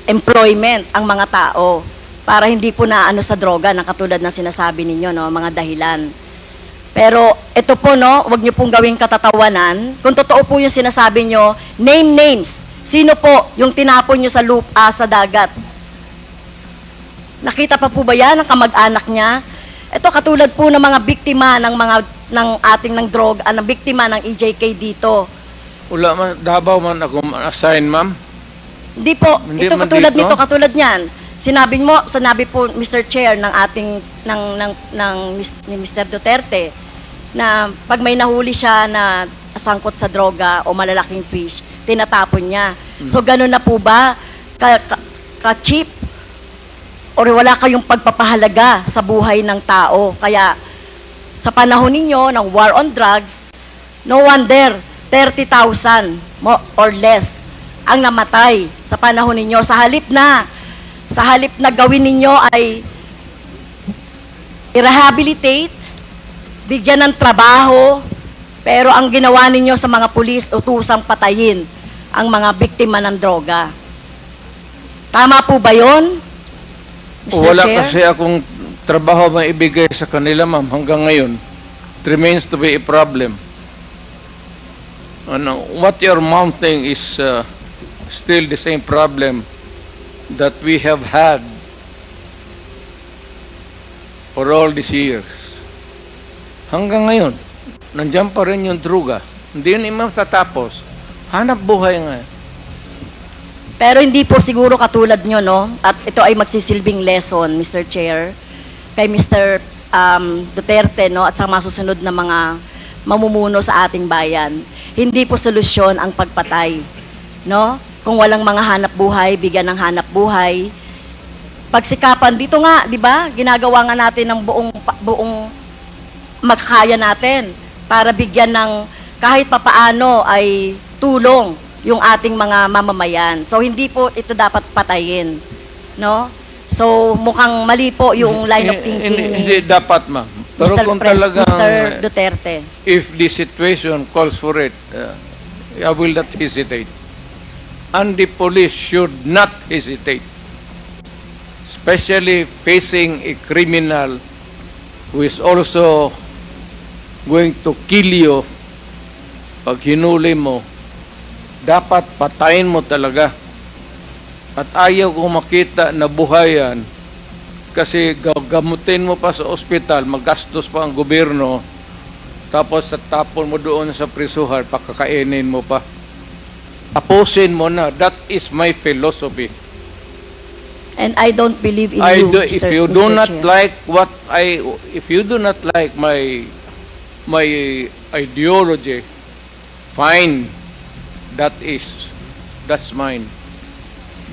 employment ang mga tao para hindi po na ano sa droga na katulad ng sinasabi ninyo, no, mga dahilan. Pero ito po, no, wag niyo pong gawing katatawanan. Kung totoo po yung sinasabi niyo, name names. Sino po yung tinapon niyo sa sa dagat? Nakita pa po ba yan ng kamag-anak niya? Ito katulad po ng mga biktima ng ating droga, ng biktima ng EJK dito. Wala man, Davao man ako assign, ma'am. Hindi po, Hindi ito man katulad dito? nito, katulad niyan. Sinabi po Mr. Chair ng ating ni Mr. Duterte na pag may nahuli siya na sangkot sa droga o malalaking fish, tinatapon niya. So ganun na po ba ka-cheap? O wala kayong pagpapahalaga sa buhay ng tao? Kaya sa panahon ninyo ng war on drugs, no wonder 30,000 or less ang namatay sa panahon ninyo. Sa halip na gawin ninyo ay i-rehabilitate, bigyan ng trabaho, pero ang ginawa ninyo sa mga pulis, utusang patayin ang mga biktima ng droga. Tama po ba yun, Mr. Wala Chair? kasi akong trabaho maibigay sa kanila, ma'am, hanggang ngayon. It remains to be a problem. What you're mounting is still the same problem that we have had for all these years. Hanggang ngayon, nandiyan pa rin yung droga. Hindi yun matatapos. Hanap buhay nga. Pero hindi po siguro katulad nyo, no? At ito ay magsisilbing lesson, Mr. Chair, kay Mr. Duterte, no? At sa masusunod na mga mamumuno sa ating bayan. Hindi po solusyon ang pagpatay, no? Kung walang mga hanap buhay, bigyan ng hanap buhay. Pagsikapan, dito nga, di ba? Ginagawa nga natin ng buong makakaya natin para bigyan ng kahit papaano ay tulong yung ating mga mamamayan. So, hindi po ito dapat patayin. No? So, mukhang mali po yung line of thinking Hindi dapat, ma'am. Pero kung talagang, Mr. Duterte. if the situation calls for it, I will not hesitate. And the police should not hesitate. Especially facing a criminal who is also going to kill you pag hinuli mo. Dapat patayin mo talaga. At ayaw kong makita na buhayan kasi gamutin mo pa sa ospital, magastos pa ang gobyerno, tapos tapon mo doon sa prisuhan, pakakainin mo pa. Tapusin mo na. That is my philosophy. And I don't believe in you, Mr. If you do Mr. not Chair. like if you do not like my ideology, fine. That's mine.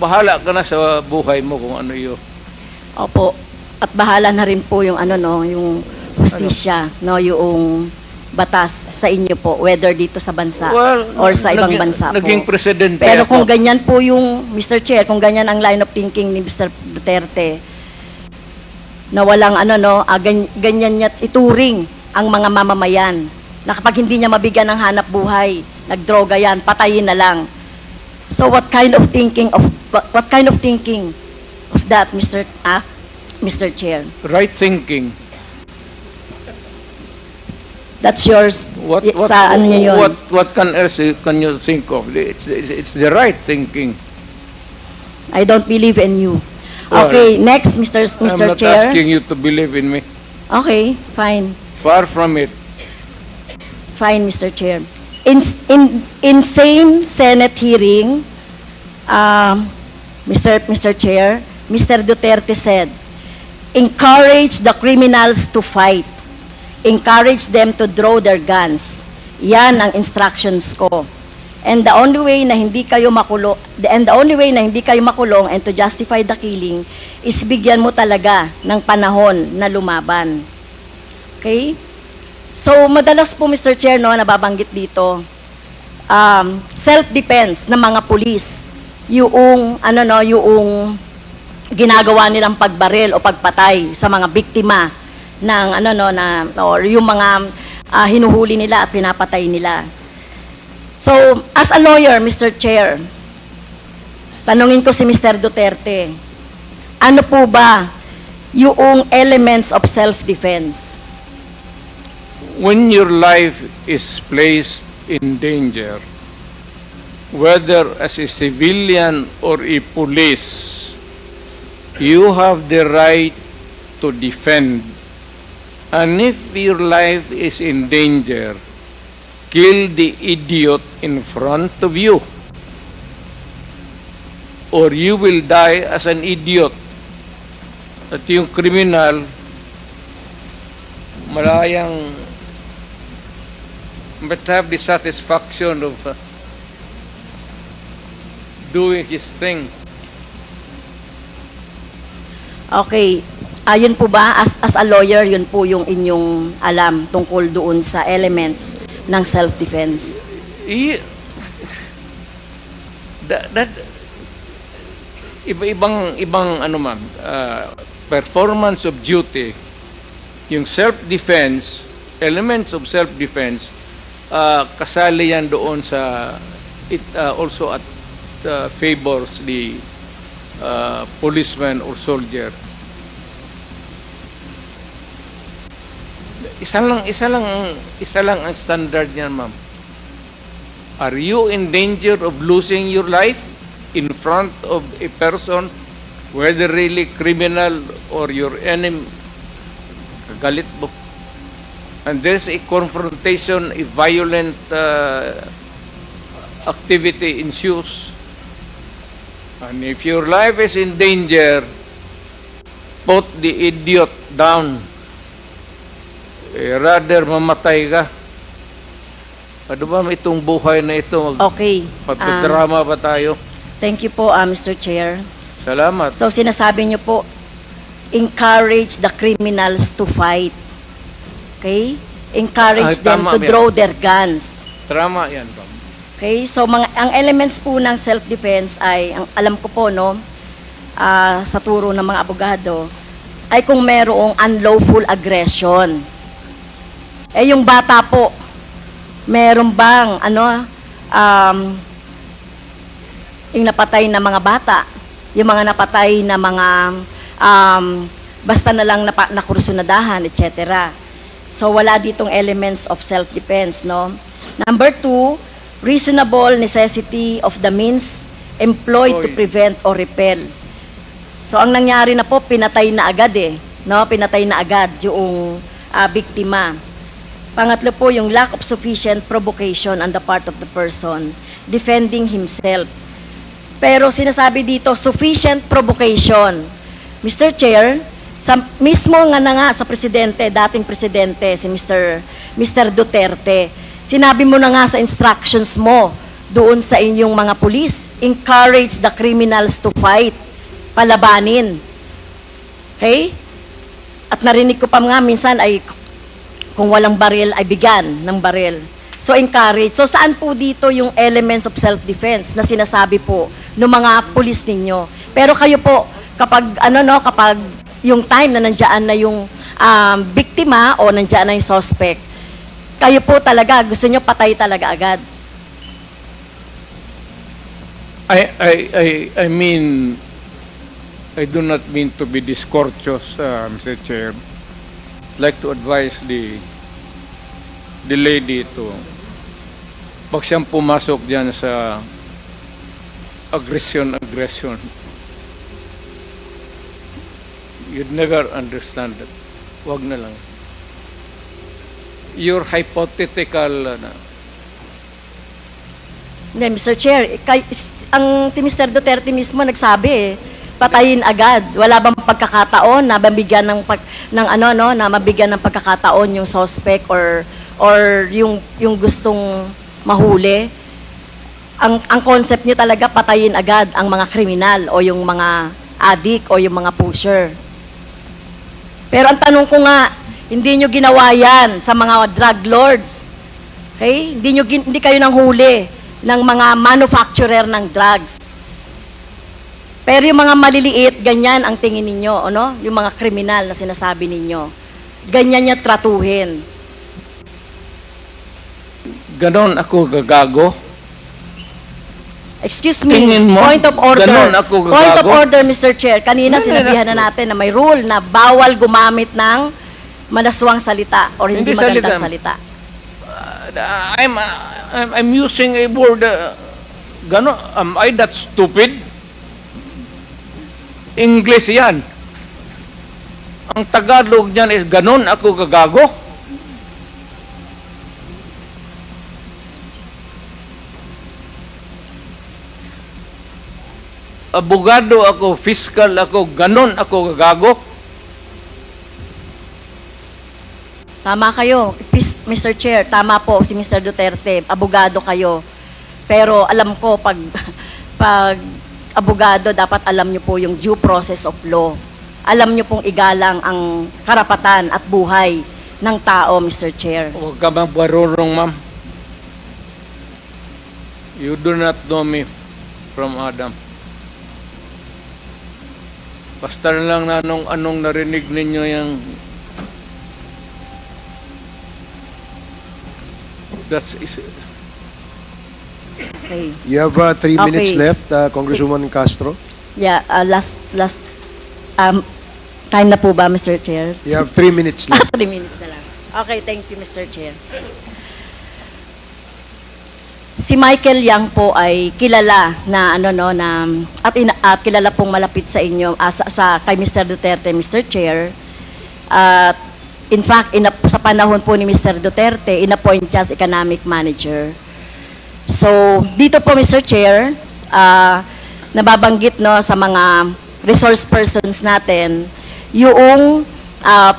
Bahala ka na sa buhay mo kung ano yun. Opo. At bahala na rin po yung yung hustisya, no, yung batas sa inyo po, whether dito sa bansa or sa ibang bansa po. Naging presidente Pero kung ako. ganyan po yung, Mr. Chair, kung ganyan ang line of thinking ni Mr. Duterte, na walang ganyan niya ituring ang mga mamamayan, na kapag hindi niya mabigyan ng hanap buhay, nagdroga yan, patayin na lang. So what kind of thinking of that, Mr. Chair? Right thinking. That's yours. Sa ano niyo yun? What can you think of? It's the right thinking. I don't believe in you. Well, Okay, next, Mr. I'm not Chair. asking you to believe in me. Okay, fine. Far from it. Fine, Mr. Chair. In same Senate hearing, Mr. Chair, Mr. Duterte said, encourage the criminals to fight. Encourage them to draw their guns. Yan ang instructions ko. And the only way na hindi kayo makulong, and to justify the killing is bigyan mo talaga ng panahon na lumaban. Okay? So, madalas po, Mr. Chair, no, nababanggit dito, self-defense ng mga pulis, yung ginagawa nilang pagbaril o pagpatay sa mga biktima ng or yung mga hinuhuli nila at pinapatay nila. So, as a lawyer, Mr. Chair, tanungin ko si Mr. Duterte, ano po ba yung elements of self-defense? When your life is placed in danger, whether as a civilian or a police, you have the right to defend. And if your life is in danger, kill the idiot in front of you, or you will die as an idiot. At yung kriminal, malayang but have the satisfaction of doing his thing. Okay. Yun po ba, as a lawyer, yun po yung inyong alam tungkol doon sa elements ng self-defense? Ibang ma'am, performance of duty, yung self-defense, elements of self-defense, kasali yan doon sa, it also favors the policeman or soldier. Isa lang ang standard niyan, ma'am. Are you in danger of losing your life in front of a person, whether really criminal or your enemy? Galit mo. And there's a confrontation, a violent activity ensues. And if your life is in danger, put the idiot down. Rather mamatay ka. Ano ba itong buhay na ito? Okay. Magpadrama ba tayo? Thank you po, Mr. Chair. Salamat. So, sinasabi niyo po, encourage the criminals to fight. Okay? Encourage them to draw their guns. Drama yan, ma'am. Okay? So, ang elements po ng self-defense ay, alam ko po, no, sa turo ng mga abogado, ay kung merong unlawful aggression. Yung bata po, meron bang, yung napatay na mga bata, yung mga napatay na mga, basta na lang nakursunadahan, etc. So, wala ditong elements of self-defense, no? Number 2, reasonable necessity of the means employed to prevent or repel. So, ang nangyari na po, pinatay na agad no? Pinatay na agad yung biktima. Pangatlo po, yung lack of sufficient provocation on the part of the person defending himself. Pero sinasabi dito, sufficient provocation. Mr. Chair, mismo nga sa presidente, dating presidente, si Mr. Duterte, sinabi mo na nga sa instructions mo doon sa inyong mga pulis, encourage the criminals to fight, palabanin. Okay? At narinig ko pa nga minsan ay kung walang baril ay bigyan ng baril. So encourage. So saan po dito yung elements of self-defense na sinasabi po ng mga pulis ninyo? Pero kayo po, kapag kapag yung time na nandiyan na yung biktima o nandiyan na yung suspect, kayo po talaga, gusto nyo patay talaga agad. I mean, I do not mean to be discourteous, Mr. Chair. I'd like to advise the lady to, pag siyang pumasok dyan sa aggression, you'd never understand it. Wag na lang. Your hypothetical Hindi, Mr. Chair, si Mr. Duterte mismo nagsabi patayin agad? Wala bang pagkakataon na mabigyan na mabigyan ng pagkakataon yung suspect or yung gustong mahuli? Ang concept niyo talaga patayin agad ang mga kriminal o yung mga addict o yung mga pusher. Pero ang tanong ko nga, hindi niyo ginawa yan sa mga drug lords. Okay? Hindi kayo nang huli ng mga manufacturer ng drugs. Pero yung mga maliliit, ganyan ang tingin ninyo, ano? Yung mga kriminal na sinasabi ninyo. Ganyan niya tratuhin. Ganon ako gagago. Excuse me, Tingin mo, point of order. ganon ako gagago? Point of order, Mr. Chair. Kanina sinabihan na natin na may rule na bawal gumamit ng manaswang salita or hindi magandang salita. I'm using a word, ganon, am I that stupid? English yan. Ang Tagalog niyan is ganon ako gagago. Abogado ako, fiscal ako, ganon ako gagago. Tama kayo, Mr. Chair, tama po si Mr. Duterte, abogado kayo. Pero alam ko, pag abogado, dapat alam niyo po yung due process of law. Alam niyo pong igalang ang karapatan at buhay ng tao, Mr. Chair. Huwag ka magbarurong, ma'am. You do not know me from Adam. Basta lang na anong narinig ninyo yung that's is Okay. You have 3 minutes Okay. left, Congresswoman Castro. Yeah, last time na po ba, Mr. Chair? You have 3 minutes left. 3 minutes na lang. Okay, thank you, Mr. Chair. Si Michael Yang po ay kilala na at kilala pong malapit sa inyo sa kay Mr. Duterte, Mr. Chair. At in fact, sa panahon po ni Mr. Duterte, inappoint siya as economic manager. So, dito po, Mr. Chair, nababanggit sa mga resource persons natin yung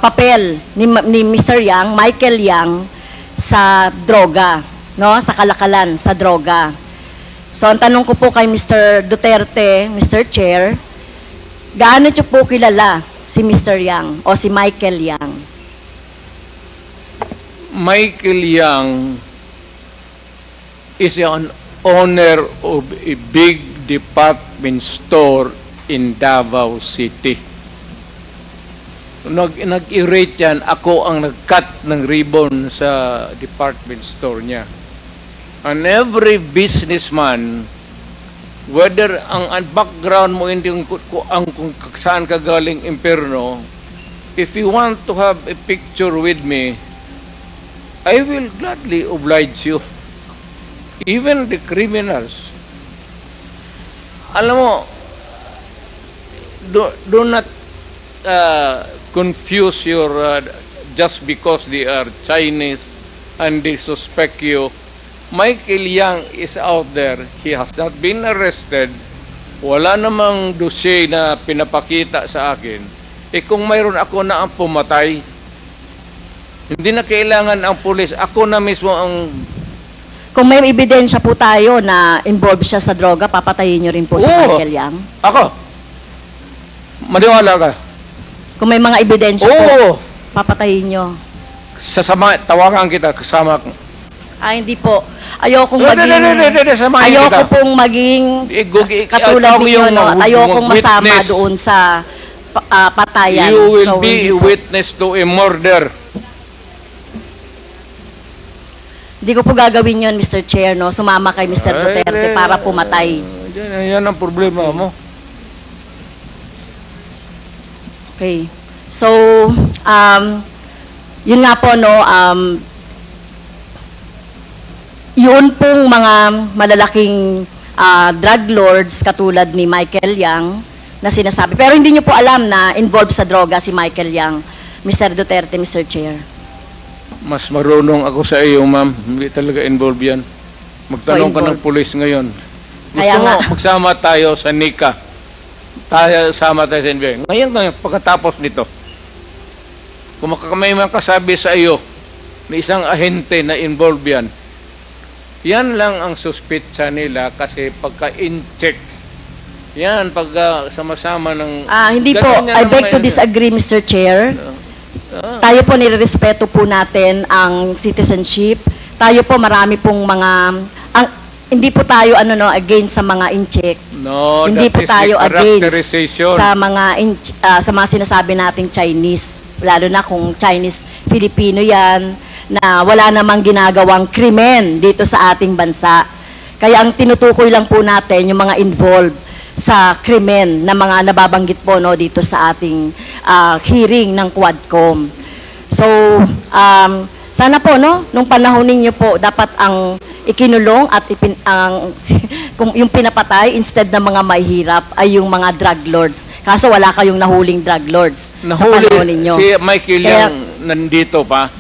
papel ni Mr. Yang, Michael Yang, sa droga, sa kalakalan, sa droga. So, ang tanong ko po kay Mr. Duterte, Mr. Chair, gaano niyo po kilala si Mr. Yang o si Michael Yang? Michael Yang is an owner of a big department store in Davao City. Nag-irate yan, ako ang nag-cut ng ribbon sa department store niya. And every businessman, whether ang background mo hindi kung saan ka galing impyerno, if you want to have a picture with me, I will gladly oblige you. Even the criminals. Alam mo, do not confuse your, just because they are Chinese and they suspect you. Michael Yang is out there. He has not been arrested. Wala namang dossier na pinapakita sa akin. Kung mayroon ako na ang pumatay, hindi na kailangan ang pulis. Ako na mismo ang... Kung may ebidensya po tayo na involved siya sa droga, papatayin niyo rin po si Michael Yang? Ako? Maniwala ka? Kung may mga ebidensya po, papatayin niyo? Sasama, tawagan kita, kasama ko. Hindi po. Ayokong pong maging katulad ninyo, ayokong masama doon sa patayan. You will be a witness to a murder. Hindi ko po gagawin yun, Mr. Chair, sumama kay Mr. Duterte para pumatay. Yan ang problema mo. Okay. So, yun nga po, yun pong mga malalaking drug lords katulad ni Michael Yang na sinasabi. Pero hindi nyo po alam na involved sa droga si Michael Yang, Mr. Duterte, Mr. Chair. Mas marunong ako sa iyo, ma'am. Hindi talaga involved yan. Magtanong ka ng pulis ngayon. Gusto mo magsama tayo sa NICA tayo sama tayo sa NBI. Ngayon, pagkatapos nito, kung may makasabi sa iyo na isang ahente na involved yan lang ang suspitsa nila kasi pagka-in-check, yan, pag sama-sama ng... Hindi po, ganun yan I ang beg to mga- disagree, Mr. Chair. Tayo po nirerespeto po natin ang citizenship. Tayo po marami pong mga... hindi po tayo against sa mga in-check. No, Hindi that po is tayo the against characterization. sa mga sinasabi nating Chinese. Lalo na kung Chinese Filipino yan, na wala namang ginagawang krimen dito sa ating bansa. Kaya ang tinutukoy lang po natin yung mga involved sa krimen na mga nababanggit po dito sa ating hearing ng Quadcom. So, sana po nung panahon ninyo po dapat ang ikinulong at kung yung pinapatay instead ng mga mahihirap ay yung mga drug lords. Kaso wala kayong nahuling drug lords sa panahon ninyo. Si Michael Kaya- yung nandito pa.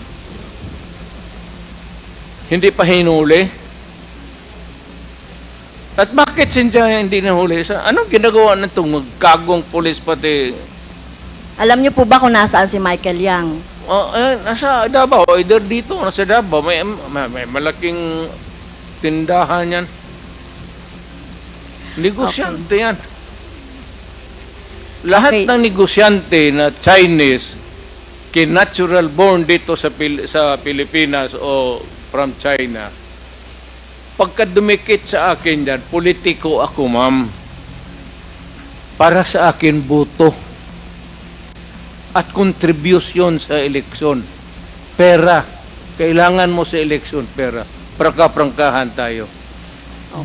Hindi pa hinuli. At bakit siya hindi nahuli? Anong ginagawa na itong magkagong pulis pati? Alam niyo po ba kung nasaan si Michael Yang? Nasa Davao, either dito, nasa Davao. May malaking tindahan yan. Negosyante yan. Lahat Okay. ng negosyante na Chinese, natural born dito sa Pilipinas o from China, pagka dumikit sa akin yan, politiko ako, ma'am. Para sa akin, buto. At contribution sa eleksyon. Pera. Kailangan mo sa eleksyon, pera. Prangka-prangkahan tayo.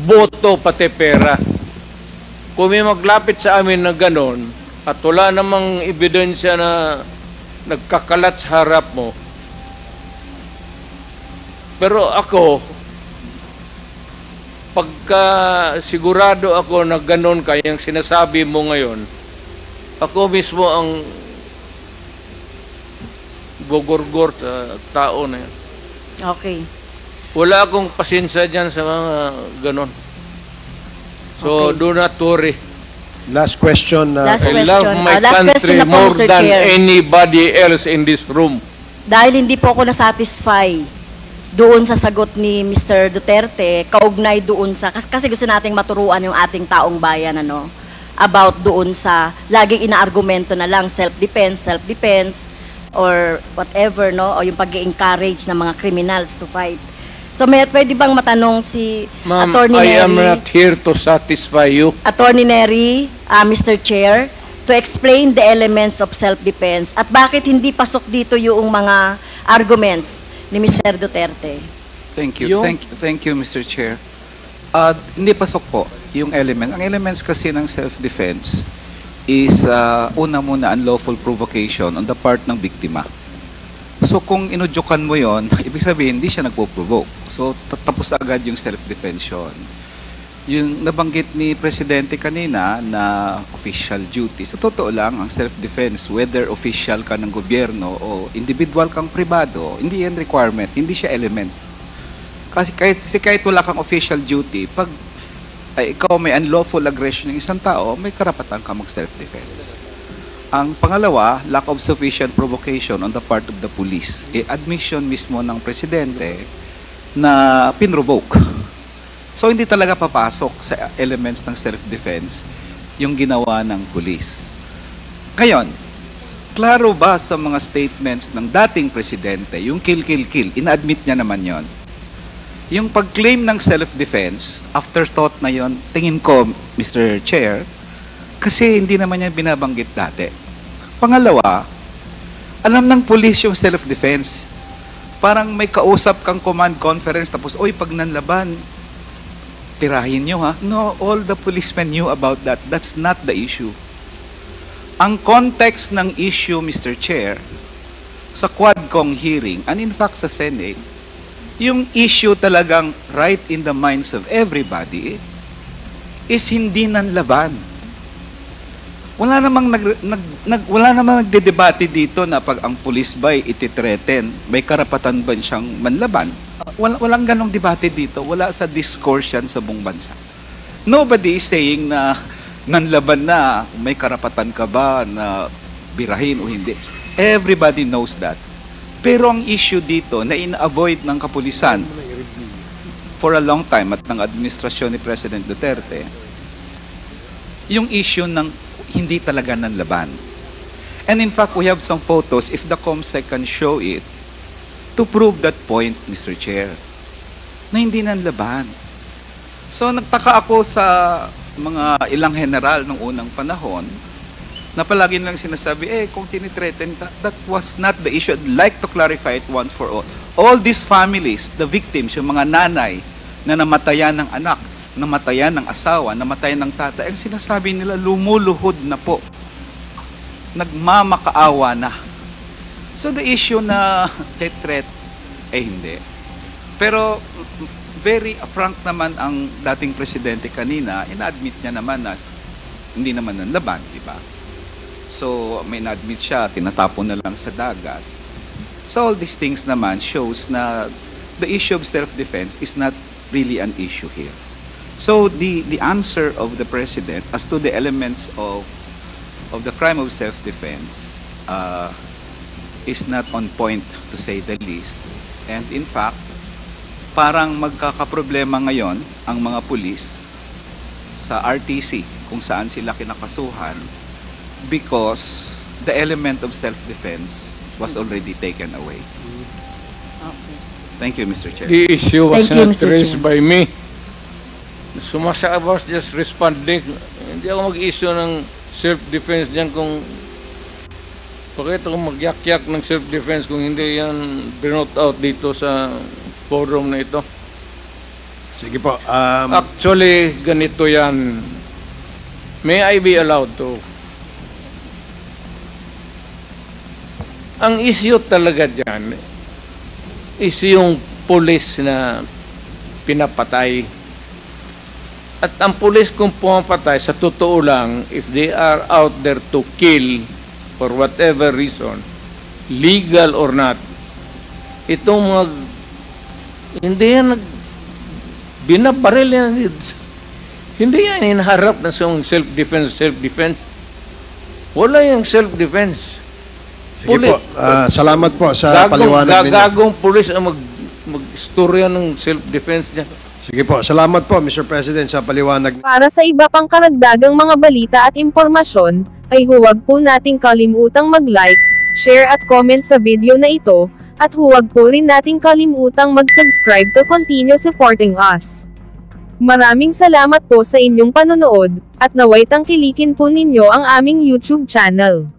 Boto pati pera. Kung may maglapit sa amin na ganon, at wala namang ebidensya na nagkakalat sa harap mo, pero ako, pagka sigurado ako na ganon kayang sinasabi mo ngayon, ako mismo ang gogorgor sa tao na yan. Okay. Wala akong pasensya dyan sa mga ganon. So, Okay. do not worry. Last question. Last I question. love my Last question country na po, more Mr. than Chair. anybody else in this room. Dahil hindi po ako nasatisfy doon sa sagot ni Mr. Duterte, kaugnay doon sa, kasi gusto nating maturuan yung ating taong bayan, about doon sa, laging inaargumento na lang, self-defense, or whatever, o yung pag-encourage ng mga criminals to fight. So, pwede bang matanong si Ma'am, Attorney I am Neri? not here to satisfy you. Attorney Neri, Mr. Chair, to explain the elements of self-defense at bakit hindi pasok dito yung mga arguments ni Mr. Duterte. Thank you. Yung- Thank you, Mr. Chair. Hindi pasok po yung element. Ang elements kasi ng self-defense is una muna unlawful provocation on the part ng biktima. So kung inudyukan mo yon, ibig sabihin hindi siya nagpo-provoke. So tapos agad yung self-defense yun. Yung nabanggit ni Presidente kanina na official duty, sa totoo lang, ang self-defense, whether official ka ng gobyerno o individual kang pribado, hindi yan requirement, hindi siya element. Kasi kahit wala kang official duty, pag ikaw may unlawful aggression ng isang tao, may karapatan ka mag-self-defense. Ang pangalawa, lack of sufficient provocation on the part of the police. Admission mismo ng Presidente na pinrovoke. So, hindi talaga papasok sa elements ng self-defense yung ginawa ng police. Ngayon, klaro ba sa mga statements ng dating presidente, yung kill, ina-admit niya naman yon. Yung pag-claim ng self-defense, afterthought na yon, tingin ko, Mr. Chair, kasi hindi naman yan binabanggit dati. Pangalawa, alam ng police yung self-defense. Parang may kausap kang command conference, tapos, oy, pag nanlaban, tirahin nyo ha. No, all the policemen knew about that. That's not the issue. Ang context ng issue, Mr. Chair, sa Quadcom hearing, and in fact sa Senate, yung issue talagang right in the minds of everybody is hindi nanlaban. Wala namang nagdedebate dito na pag ang police ba ititreten, may karapatan ba siyang manlaban? Walang ganong debate dito. Wala sa discourse yan sa buong bansa. Nobody is saying na nanlaban na, may karapatan ka ba na birahin o hindi. Everybody knows that. Pero ang issue dito na ina-avoid ng kapulisan for a long time at ng administrasyon ni President Duterte, yung issue ng hindi talaga nanlaban. And in fact, we have some photos, if the COMSEC can show it, to prove that point, Mr. Chair, na hindi nanlaban. So nagtaka ako sa mga ilang general nung unang panahon na palagi nilang sinasabi, kung tinitreaten ka, that was not the issue. I'd like to clarify it once for all. All these families, the victims, yung mga nanay na namatayan ng anak, namatayan ng asawa, namatayan ng tatay, ang sinasabi nila, lumuluhod na po. Nagmamakaawa na. So the issue na threat, hindi. Pero very frank naman ang dating presidente kanina, ina-admit niya naman na hindi naman nanlaban, di ba? So may na-admit siya, tinatapon na lang sa dagat. So all these things naman shows na the issue of self-defense is not really an issue here. So the answer of the president as to the elements of the crime of self-defense is not on point, to say the least. And in fact, parang magkakaproblema ngayon ang mga pulis sa RTC kung saan sila kinakasuhan because the element of self-defense was already taken away. Thank you, Mr. Chair. The issue was Thank you, not Mr. raised Chair. by me. I was just responding. Hindi ako mag-issue ng self-defense diyan kung bakit ako mag-yak-yak ng self-defense kung hindi yan binote out dito sa forum na ito. Sige po. Actually, ganito yan. May I be allowed to? Ang issue talaga dyan is yung pulis na pinapatay. At ang pulis kung pumapatay, sa totoo lang, if they are out there to kill for whatever reason, legal or not, itong mga hindi yan binabaril yan, hindi yan hinaharap na sa self-defense. Wala yung self-defense. Sige po. Salamat po sa paliwanag ninyo. Gagong pulis ang mag-istorya ng self-defense niya. Sige po. Salamat po, Mr. President, sa paliwanag. Para sa iba pang karagdagang mga balita at impormasyon, ay huwag po nating kalimutang mag-like, share at comment sa video na ito, at huwag po rin nating kalimutang mag-subscribe to continue supporting us. Maraming salamat po sa inyong panonood, at naway tangkilikin po ninyo ang aming YouTube channel.